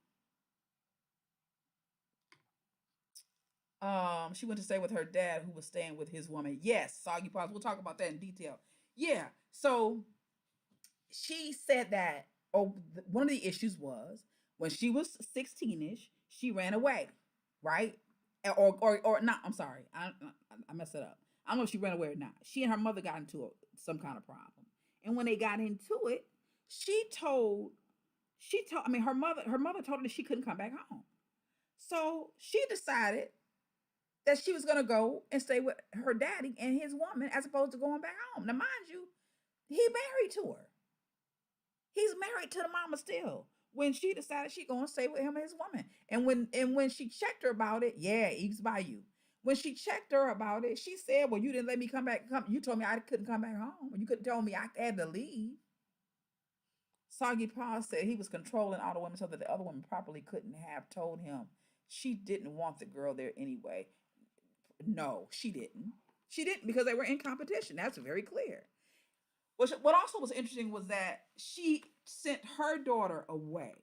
She went to stay with her dad who was staying with his woman. Yes, Soggy Paws. We'll talk about that in detail. Yeah, so she said that one of the issues was When she was 16ish, she ran away, right? Or not. I'm sorry, I messed it up. I don't know if she ran away or not. She and her mother got into some kind of problem, and when they got into it, she told I mean her mother told her that she couldn't come back home. So she decided that she was gonna go and stay with her daddy and his woman as opposed to going back home. Now, mind you, he married to her. He's married to the mama still. When she decided she gonna stay with him and his woman, and when she checked her about it, yeah, Eve's by you. When she checked her about it, she said, "Well, you didn't let me come back. You told me I couldn't come back home. You could have told me I had to leave." Soggy Paul said he was controlling all the women so that the other women probably couldn't have told him she didn't want the girl there anyway. No, she didn't. She didn't because they were in competition. That's very clear. What also was interesting was that she sent her daughter away.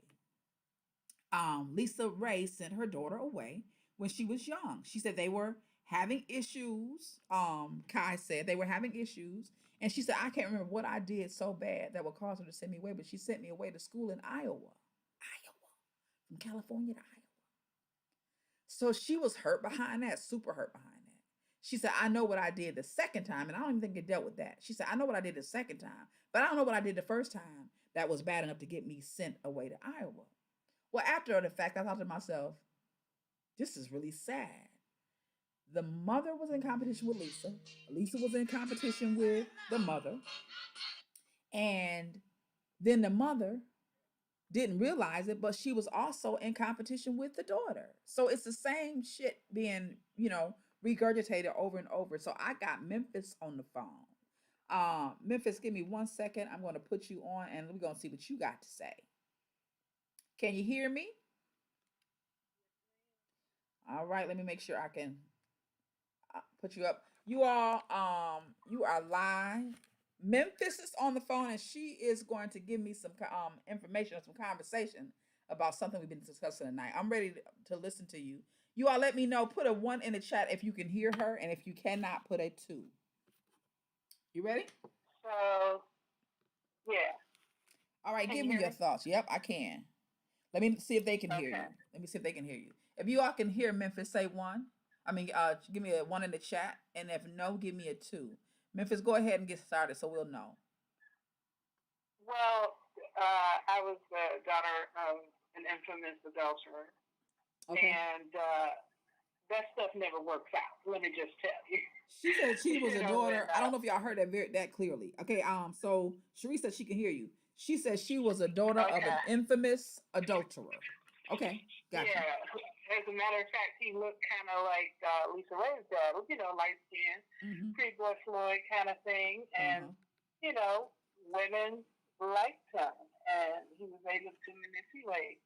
Lisa Raye sent her daughter away when she was young. She said they were having issues. Kai said they were having issues. And she said, I can't remember what I did so bad that would cause her to send me away, but she sent me away to school in Iowa. Iowa. From California to Iowa. So she was hurt behind that, super hurt behind that. She said, I know what I did the second time, and I don't even think it dealt with that. She said, I know what I did the second time, but I don't know what I did the first time that was bad enough to get me sent away to Iowa. Well, after the fact, I thought to myself, this is really sad. The mother was in competition with Lisa. Lisa was in competition with the mother. And then the mother didn't realize it, but she was also in competition with the daughter. So it's the same shit being, regurgitated over and over. So I got Memphis on the phone. Memphis, give me 1 second. I'm going to put you on and we're going to see what you got to say. Can you hear me? All right, let me make sure I can put you up. You all, you are live. Memphis is on the phone, and she is going to give me some information or some conversation about something we've been discussing tonight. I'm ready to listen to you. You all let me know. Put a 1 in the chat if you can hear her, and if you cannot, put a 2. You ready? So, yeah. All right, give me your thoughts. Yep, I can. Let me see if they can hear you. Let me see if they can hear you. If you all can hear Memphis, say 1. Give me a 1 in the chat, and if no, give me a 2. Memphis, go ahead and get started so we'll know. Well, I was the daughter of an infamous adulterer. Okay. And that stuff never works out. Let me just tell you. She said she was a daughter. I don't know if y'all heard that clearly. Okay, so Cherie said she can hear you. She said she was a daughter of an infamous adulterer. Okay, gotcha. Yeah. As a matter of fact, he looked kind of like Lisa Raye's dad, light skin, pre-blood fluid kind of thing. And, women liked him. And he was able to manipulate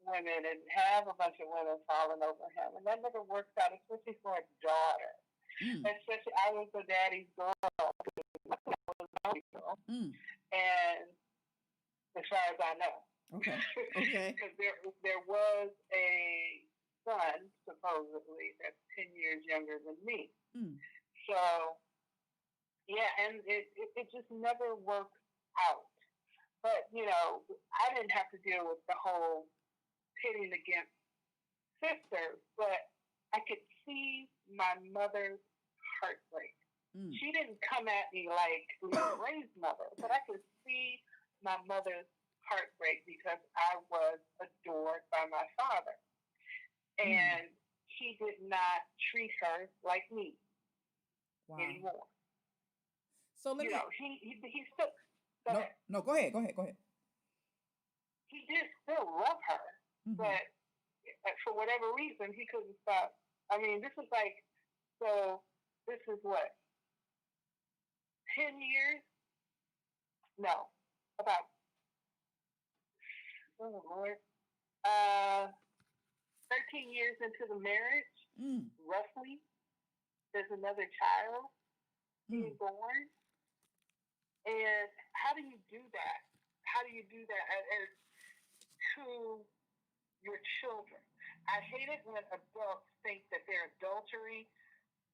women and have a bunch of women falling over him. And that never worked out, especially for a daughter. Especially, I was the daddy's girl. And as far as I know. Okay. Because there was a son, supposedly, that's 10 years younger than me. So, yeah, and it just never worked out. But, I didn't have to deal with the whole pitting against sisters, but I could see my mother's heartbreak. She didn't come at me like Lisa Raye's mother, but I could see my mother's heartbreak because I was adored by my father. And he did not treat her like me anymore. So let me... he still... Go ahead. He did still love her, but for whatever reason, he couldn't stop. I mean, this is what? 10 years? No, about... Oh, Lord. 13 years into the marriage, roughly, there's another child being born. And how do you do that? How do you do that as to your children? I hate it when adults think that their adultery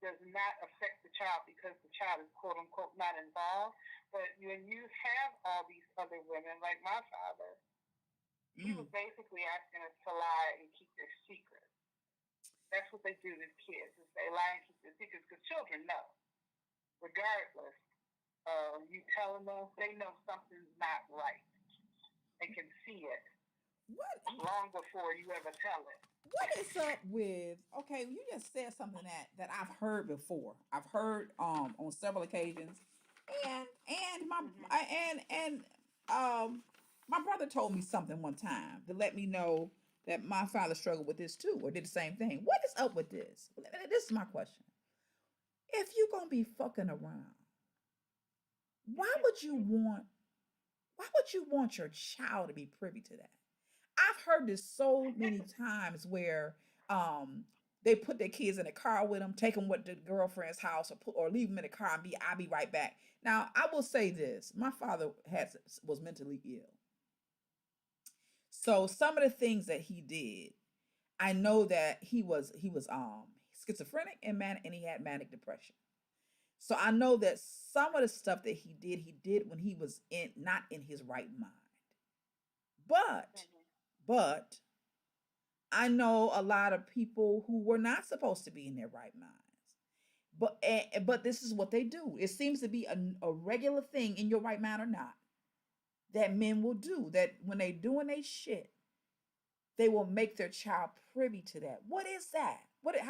does not affect the child because the child is quote unquote not involved. But when you have all these other women, like my father, He was basically asking us to lie and keep their secrets. That's what they do to kids, is they lie and keep their secrets, because children know, regardless of you telling them, they know something's not right. They can see it. What? Long before you ever tell it. What is up with? Okay, you just said something that I've heard before. I've heard on several occasions, and my brother told me something one time to let me know that my father struggled with this too, or did the same thing. What is up with this? This is my question. If you're gonna be fucking around, why would you want your child to be privy to that? I've heard this so many times where they put their kids in a car with them, take them with the girlfriend's house, or leave them in the car and I'll be right back. Now, I will say this: my father was mentally ill, so some of the things that he did, I know that he was schizophrenic and he had manic depression. So I know that some of the stuff that he did when he was not in his right mind. But I know a lot of people who were not supposed to be in their right minds. But this is what they do. It seems to be a regular thing, in your right mind or not, that men will do. That when they doing their shit, they will make their child privy to that. What is that? What do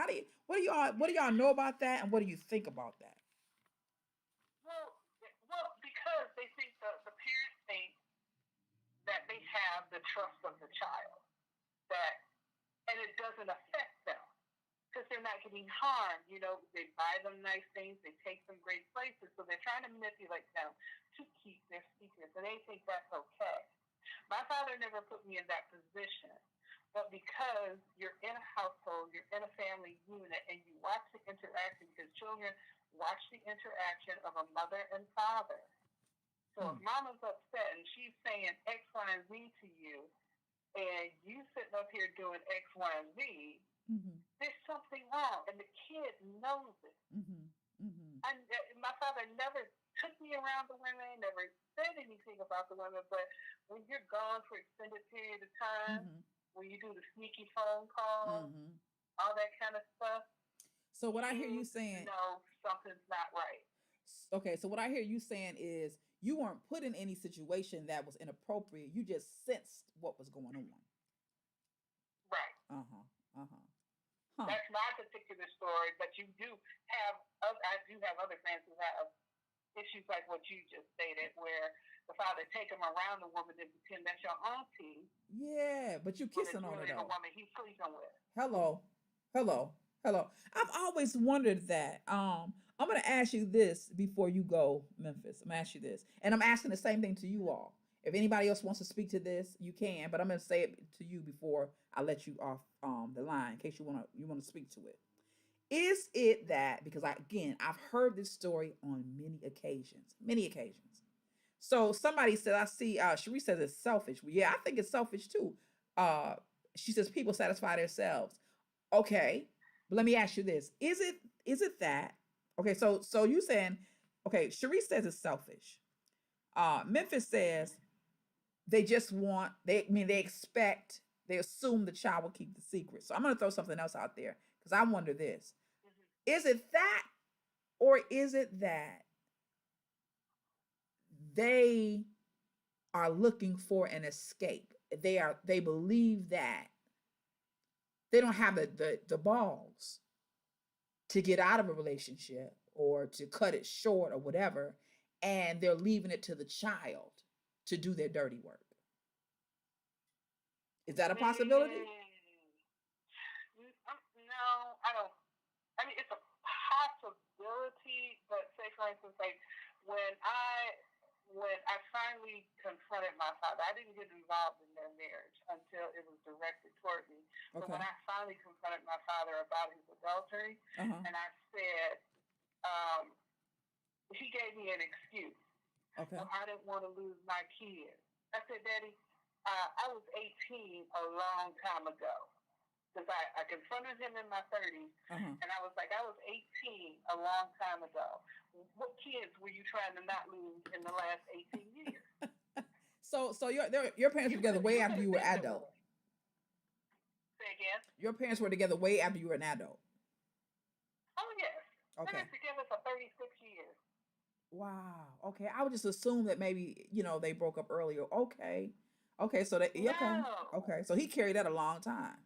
y'all know about that, and what do you think about that? Well, because they think the parents think that they have the trust of the child, and it doesn't affect them because they're not getting harmed. You know, they buy them nice things, they take them great places, so they're trying to manipulate them to keep their secrets, and they think that's okay. My father never put me in that position, but because you're in a household, you're in a family unit, and you watch the interaction, because children watch the interaction of a mother and father. So if mama's upset and she's saying X, Y, and Z to you, and you sitting up here doing X, Y, and Z, there's something wrong, and the kid knows it. And my father never took me around the women, never said anything about the women, but when you're gone for extended period of time, when you do the sneaky phone calls, all that kind of stuff. So what I hear you saying, no, something's not right. Okay, so what I hear you saying is you weren't put in any situation that was inappropriate. You just sensed what was going on. Right. Huh. That's my particular story, but I do have other friends who have issues like what you just stated, where the father take them around the woman and pretend that's your auntie. Yeah, but you kissing on her though. The woman he's sleeping with. Hello. I've always wondered that. I'm gonna ask you this before you go, Memphis. I'm gonna ask you this, and I'm asking the same thing to you all. If anybody else wants to speak to this, you can, but I'm gonna say it to you before I let you off the line in case you wanna speak to it. Is it that, because I've heard this story on many occasions. So somebody said, I see, Cherie says it's selfish. Well, yeah, I think it's selfish too. She says people satisfy themselves. Okay, but let me ask you this: Is it that? Okay, so you saying, okay, Cherie says it's selfish. Memphis says they assume the child will keep the secret. So I'm gonna throw something else out there because I wonder this: Is it that, or is it that they are looking for an escape? They believe that they don't have the balls to get out of a relationship or to cut it short or whatever, and they're leaving it to the child to do their dirty work. Is that a possibility? No, I don't. I mean, it's a possibility, but say for instance, like when I finally confronted my father, I didn't get involved in their marriage until it was directed toward me. Okay. But when I finally confronted my father about his adultery, and I said, he gave me an excuse. Okay. Well, I didn't want to lose my kids. I said, Daddy, I was 18 a long time ago. Because I confronted him in my 30s, and I was like, I was 18 a long time ago. What kids were you trying to not lose in the last 18 years? So your parents were together way after you were adult. Say again. Your parents were together way after you were an adult. Oh yes. Okay. They've been together for 36 years. Wow. Okay. I would just assume that maybe they broke up earlier. Okay. Okay. So that No. okay. Okay. So he carried that a long time.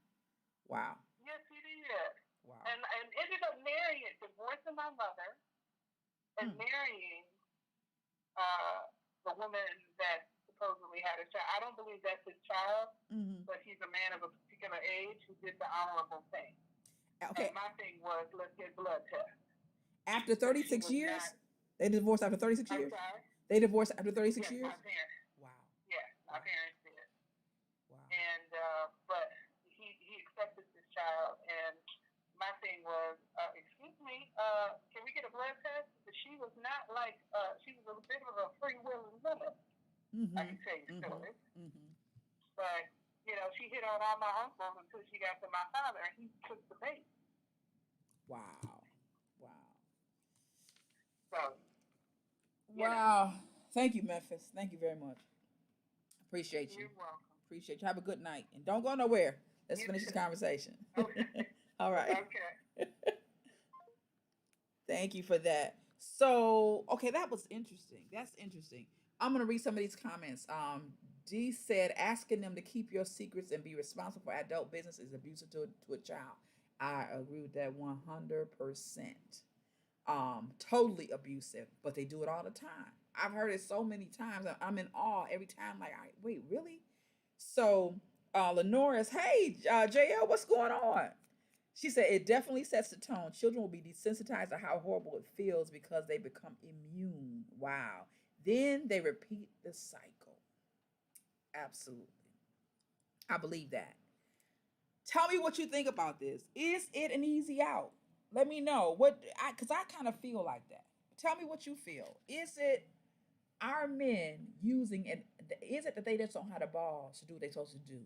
Wow. Yes, he did. Wow. And ended up marrying, divorcing my mother, and marrying the woman that supposedly had a child. I don't believe that's his child, but he's a man of a particular age who did the honorable thing. Okay. And my thing was, let's get blood tests. After 36 years? They divorced after 36 years? I'm sorry? They divorced after 36 years? My parents. Wow. Yes, my parents did. Wow. And, but he accepted this child, and my thing was, excuse me, can we get a blood test? But she was not like, she was a bit of a free-willing woman. I can tell you stories. But, she hit on all my uncles until she got to my father, and he took the bait. Wow. So. Wow. Thank you, Memphis. Thank you very much. Appreciate you. You're welcome. Appreciate you. Have a good night. And don't go nowhere. Let's finish this conversation. Okay. All right. Okay. Thank you for that. So, okay, that was interesting. That's interesting. I'm going to read some of these comments. D said, asking them to keep your secrets and be responsible for adult business is abusive to a child. I agree with that 100%. Totally abusive, but they do it all the time. I've heard it so many times. I'm in awe every time. Like, wait, really? So, Lenore is, hey, JL, what's going on? She said, it definitely sets the tone. Children will be desensitized to how horrible it feels because they become immune. Wow. Then they repeat the cycle. Absolutely. I believe that. Tell me what you think about this. Is it an easy out? Let me know because I kind of feel like that. Tell me what you feel. Is it our men using it? Is it that they just don't have the balls to do what they're supposed to do,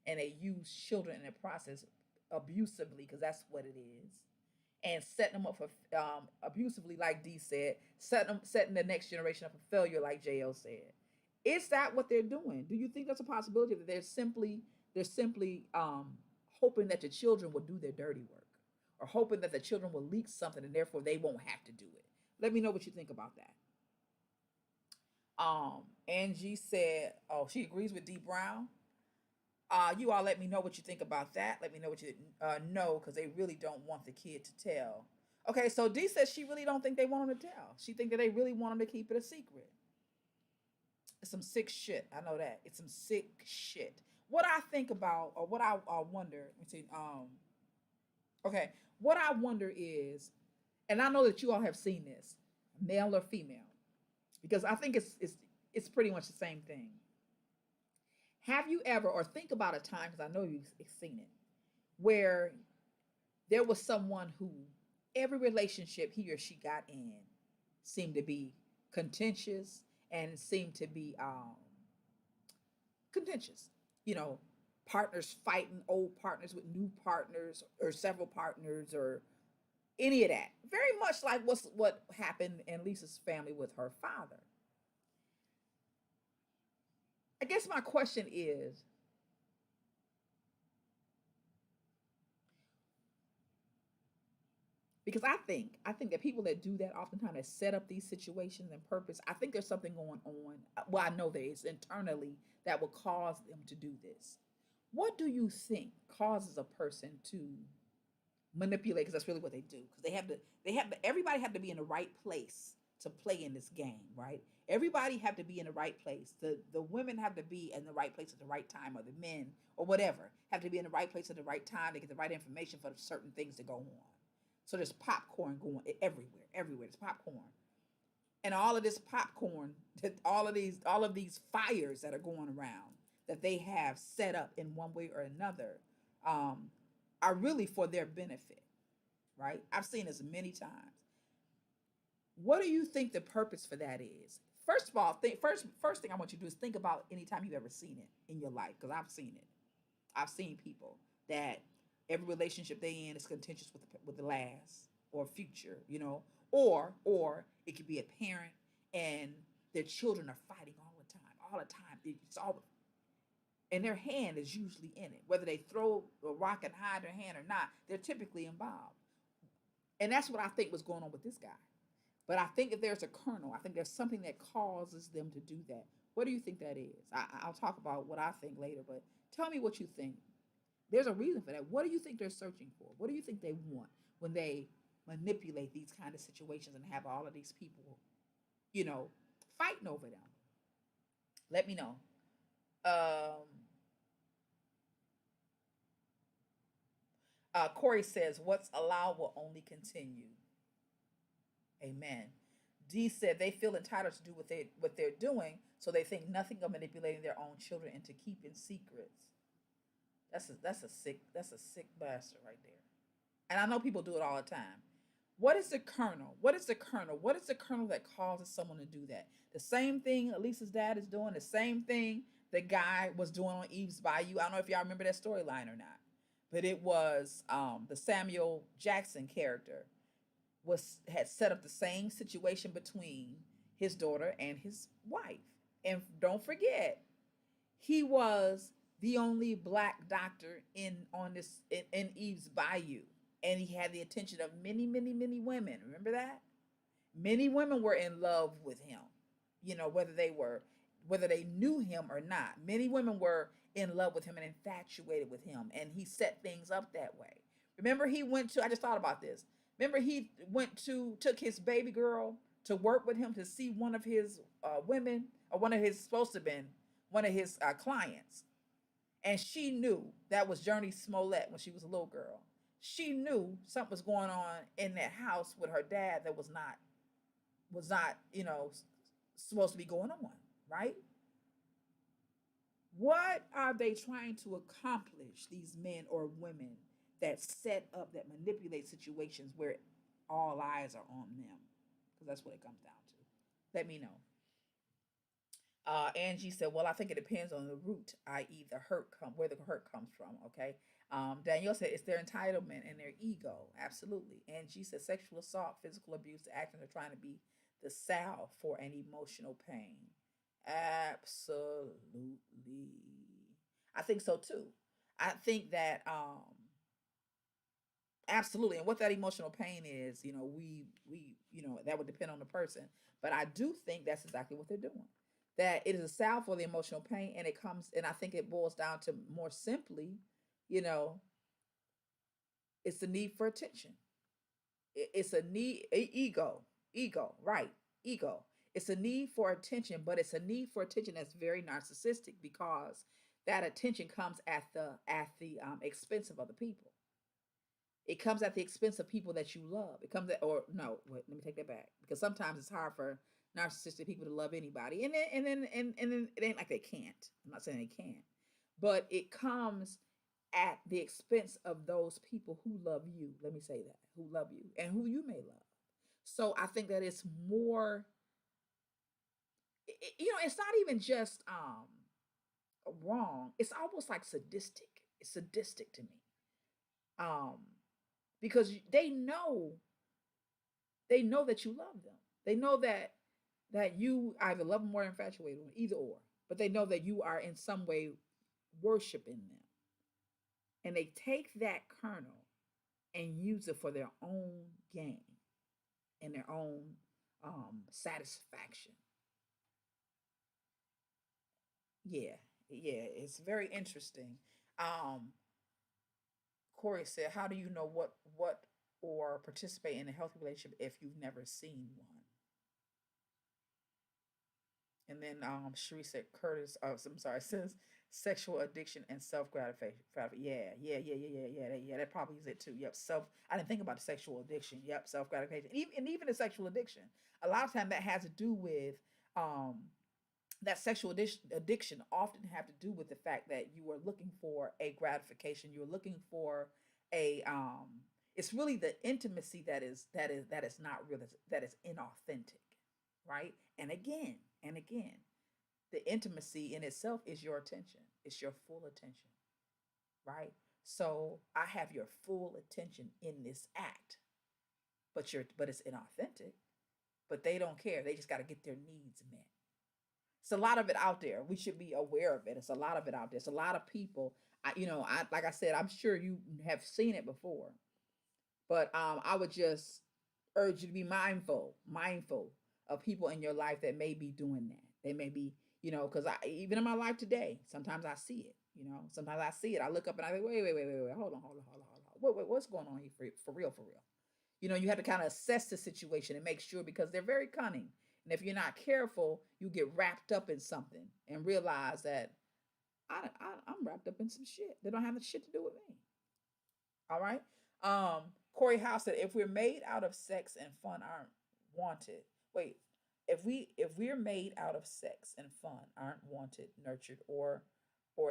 and they use children in the process abusively, because that's what it is, and setting them up for abusively, like D said, setting the next generation up for failure, like JL said. Is that what they're doing? Do you think there's a possibility that they're simply hoping that the children will do their dirty work, or hoping that the children will leak something and therefore they won't have to do it? Let me know what you think about that. Angie said, oh, she agrees with D Brown. You all let me know what you think about that. Let me know what you know, because they really don't want the kid to tell. Okay, so D says she really don't think they want him to tell. She think that they really want him to keep it a secret. It's some sick shit. I know that. It's some sick shit. What I think about, or what I wonder, okay, what I wonder is, and I know that you all have seen this, male or female, because I think it's pretty much the same thing. Have you ever, or think about a time, because I know you've seen it, where there was someone who every relationship he or she got in seemed to be contentious and seemed to be contentious. Partners fighting, old partners with new partners, or several partners, or any of that. Very much like what happened in Lisa's family with her father. I guess my question is, because I think that people that do that oftentimes that set up these situations and purpose, I think there's something going on. Well, I know there is internally that will cause them to do this. What do you think causes a person to manipulate? Because that's really what they do. Because everybody have to be in the right place to play in this game, right? Everybody have to be in the right place. The women have to be in the right place at the right time, or the men, or whatever, have to be in the right place at the right time to get the right information for certain things to go on. So there's popcorn going everywhere. There's popcorn. And all of this popcorn, all of these fires that are going around that they have set up in one way or another, are really for their benefit, right? I've seen this many times. What do you think the purpose for that is? First of all, first thing I want you to do is think about any time you've ever seen it in your life, because I've seen it. I've seen people that every relationship they in is contentious with the last or future, or it could be a parent and their children are fighting all the time, It's all, and their hand is usually in it. Whether they throw a rock and hide their hand or not, they're typically involved. And that's what I think was going on with this guy. But I think if there's a kernel, I think there's something that causes them to do that. What do you think that is? I'll talk about what I think later, but tell me what you think. There's a reason for that. What do you think they're searching for? What do you think they want when they manipulate these kind of situations and have all of these people, you know, fighting over them? Let me know. Um, Corey says, "What's allowed will only continue." Amen. D said they feel entitled to do what they're doing, so they think nothing of manipulating their own children into keeping secrets. That's a sick bastard right there. And I know people do it all the time. What is the kernel? What is the kernel? What is the kernel that causes someone to do that? The same thing Elisa's dad is doing, the same thing the guy was doing on Eve's Bayou. I don't know if y'all remember that storyline or not, but it was the Samuel Jackson character had set up the same situation between his daughter and his wife. And don't forget, he was the only black doctor in Eve's Bayou, and he had the attention of many, many, many women. Remember that? Many women were in love with him. Whether they knew him or not. Many women were in love with him and infatuated with him, and he set things up that way. Remember, he went to. I just thought about this. Remember, he took his baby girl to work with him to see one of his women, or one of his supposed to have been one of his clients, and she knew that was Journey Smollett when she was a little girl. She knew something was going on in that house with her dad that was not supposed to be going on, right? What are they trying to accomplish, these men or women that set up, that manipulate situations where all eyes are on them? Because that's what it comes down to. Let me know. Angie said, "Well, I think it depends on the root, i.e., where the hurt comes from." Okay. Danielle said, "It's their entitlement and their ego." Absolutely. Angie said, "Sexual assault, physical abuse, the actions are trying to be the salve for an emotional pain." Absolutely. I think so too. I think that absolutely, and what that emotional pain is, that would depend on the person. But I do think that's exactly what they're doing. That it is a salve for the emotional pain, and I think it boils down to, more simply, you know, it's the need for attention. It's a need, ego, right? Ego. It's a need for attention, but it's a need for attention that's very narcissistic, because that attention comes at the expense of other people. It comes at the expense of people that you love. It comes at, or no, wait, let me take that back, because sometimes it's hard for narcissistic people to love anybody, and then it ain't like they can't. I'm not saying they can't, but it comes at the expense of those people who love you. Let me say that, who love you and who you may love. So I think that it's more, it's not even just wrong. It's almost like sadistic. It's sadistic to me. Um, because they know that you love them. They know that you either love them or infatuated with them, either or. But they know that you are in some way worshiping them. And they take that kernel and use it for their own gain and their own satisfaction. Yeah, yeah, it's very interesting. Um, Corey said, "How do you know what or participate in a healthy relationship if you've never seen one?" And then Cherie said, "Curtis, I'm sorry, says sexual addiction and self gratification." Yeah. That probably is it too. Yep, I didn't think about the sexual addiction. Yep, self gratification, and even the sexual addiction. A lot of time that has to do with um that sexual addiction often have to do with the fact that you are looking for a gratification. You're looking for a it's really the intimacy that is not real, that is inauthentic, right? And again, the intimacy in itself is your attention. It's your full attention, right? So I have your full attention in this act, but it's inauthentic. But they don't care. They just got to get their needs met. It's a lot of it out there. We should be aware of it. It's a lot of it out there. It's a lot of people. I like I said, I'm sure you have seen it before, but I would just urge you to be mindful of people in your life that may be doing that. They may be, because I even in my life today, sometimes I see it. Sometimes I see it. I look up and I think, wait, hold on. What's going on here for real, for real? You have to kind of assess the situation and make sure because they're very cunning. And if you're not careful, you get wrapped up in something and realize that I'm wrapped up in some shit. They don't have the shit to do with me. All right. Corey House said, if we're made out of sex and fun aren't wanted. Wait, if we're made out of sex and fun aren't wanted, nurtured, or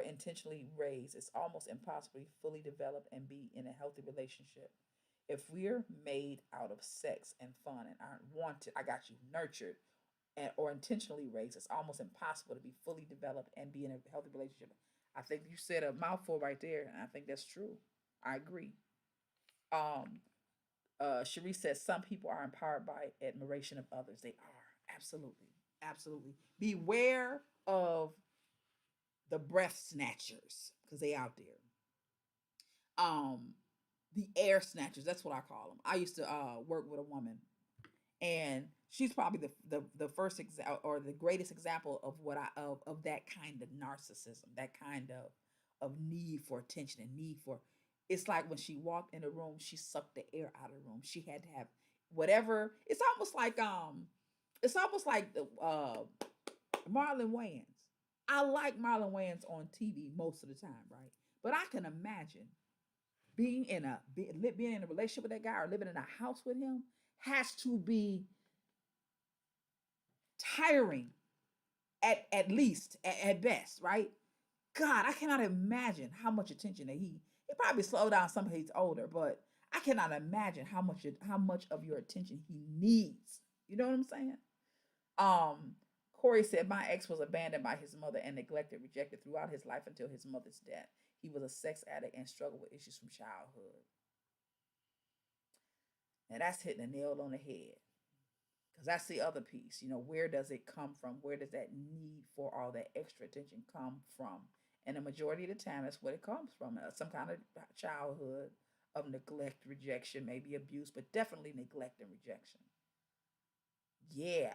intentionally raised, it's almost impossible to fully develop and be in a healthy relationship. If we're made out of sex and fun and aren't wanted, I got you, nurtured, or intentionally raised, it's almost impossible to be fully developed and be in a healthy relationship. I think you said a mouthful right there, and I think that's true. I agree. Um, Cherie says some people are empowered by admiration of others. They are absolutely, absolutely. Beware of the breath snatchers because they out there. Um, the air snatchers. That's what I call them. I used to work with a woman, and she's probably the first example or the greatest example of what I of that kind of narcissism, that kind of need for attention and need for. It's like when she walked in the room, she sucked the air out of the room. She had to have whatever. It's almost like the Marlon Wayans. I like Marlon Wayans on TV most of the time, right? But I can imagine being in a relationship with that guy or living in a house with him has to be tiring at least at best, right? God, I cannot imagine how much attention that he probably slowed down some he's older, but I cannot imagine how much of your attention he needs. You know what I'm saying? Um, Corey said my ex was abandoned by his mother and neglected, rejected throughout his life until his mother's death. He was a sex addict and struggled with issues from childhood. And that's hitting a nail on the head. Because that's the other piece. Where does it come from? Where does that need for all that extra attention come from? And the majority of the time, that's what it comes from. Some kind of childhood of neglect, rejection, maybe abuse, but definitely neglect and rejection. Yeah.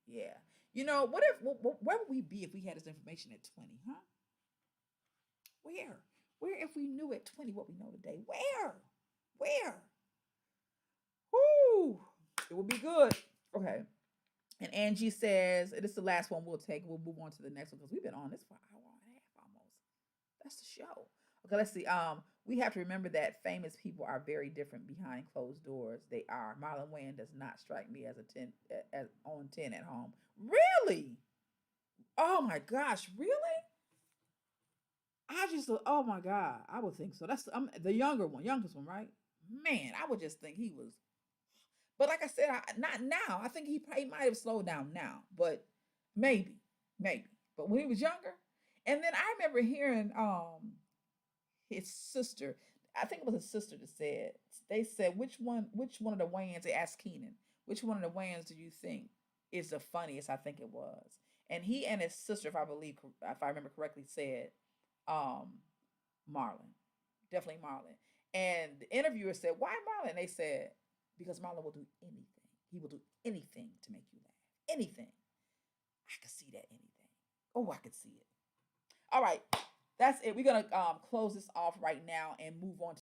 Yeah. Where would we be if we had this information at 20, huh? Where? Where if we knew at 20 what we know today? Where? Where? Whoo! It would be good. Okay. And Angie says, this is the last one we'll take. We'll move on to the next one because we've been on this for an hour and a half almost. That's the show. Okay, let's see. We have to remember that famous people are very different behind closed doors. They are. Marlon Wayans does not strike me as a 10 as on 10 at home. Really? Oh my gosh, really? Oh my God, I would think so. That's the youngest one, right? Man, I would just think he was. But like I said, not now. I think he might have slowed down now, but maybe. But when he was younger, and then I remember hearing his sister. I think it was his sister that said they said which one of the Wayans. They asked Keenan which one of the Wayans do you think is the funniest. I think it was, and he and his sister, if I remember correctly, said um Marlon, definitely Marlon. And the interviewer said, "Why Marlon?" And they said, "Because Marlon will do anything. He will do anything to make you laugh. Anything. I could see that anything. Oh, I could see it. All right, that's it. We're gonna close this off right now and move on to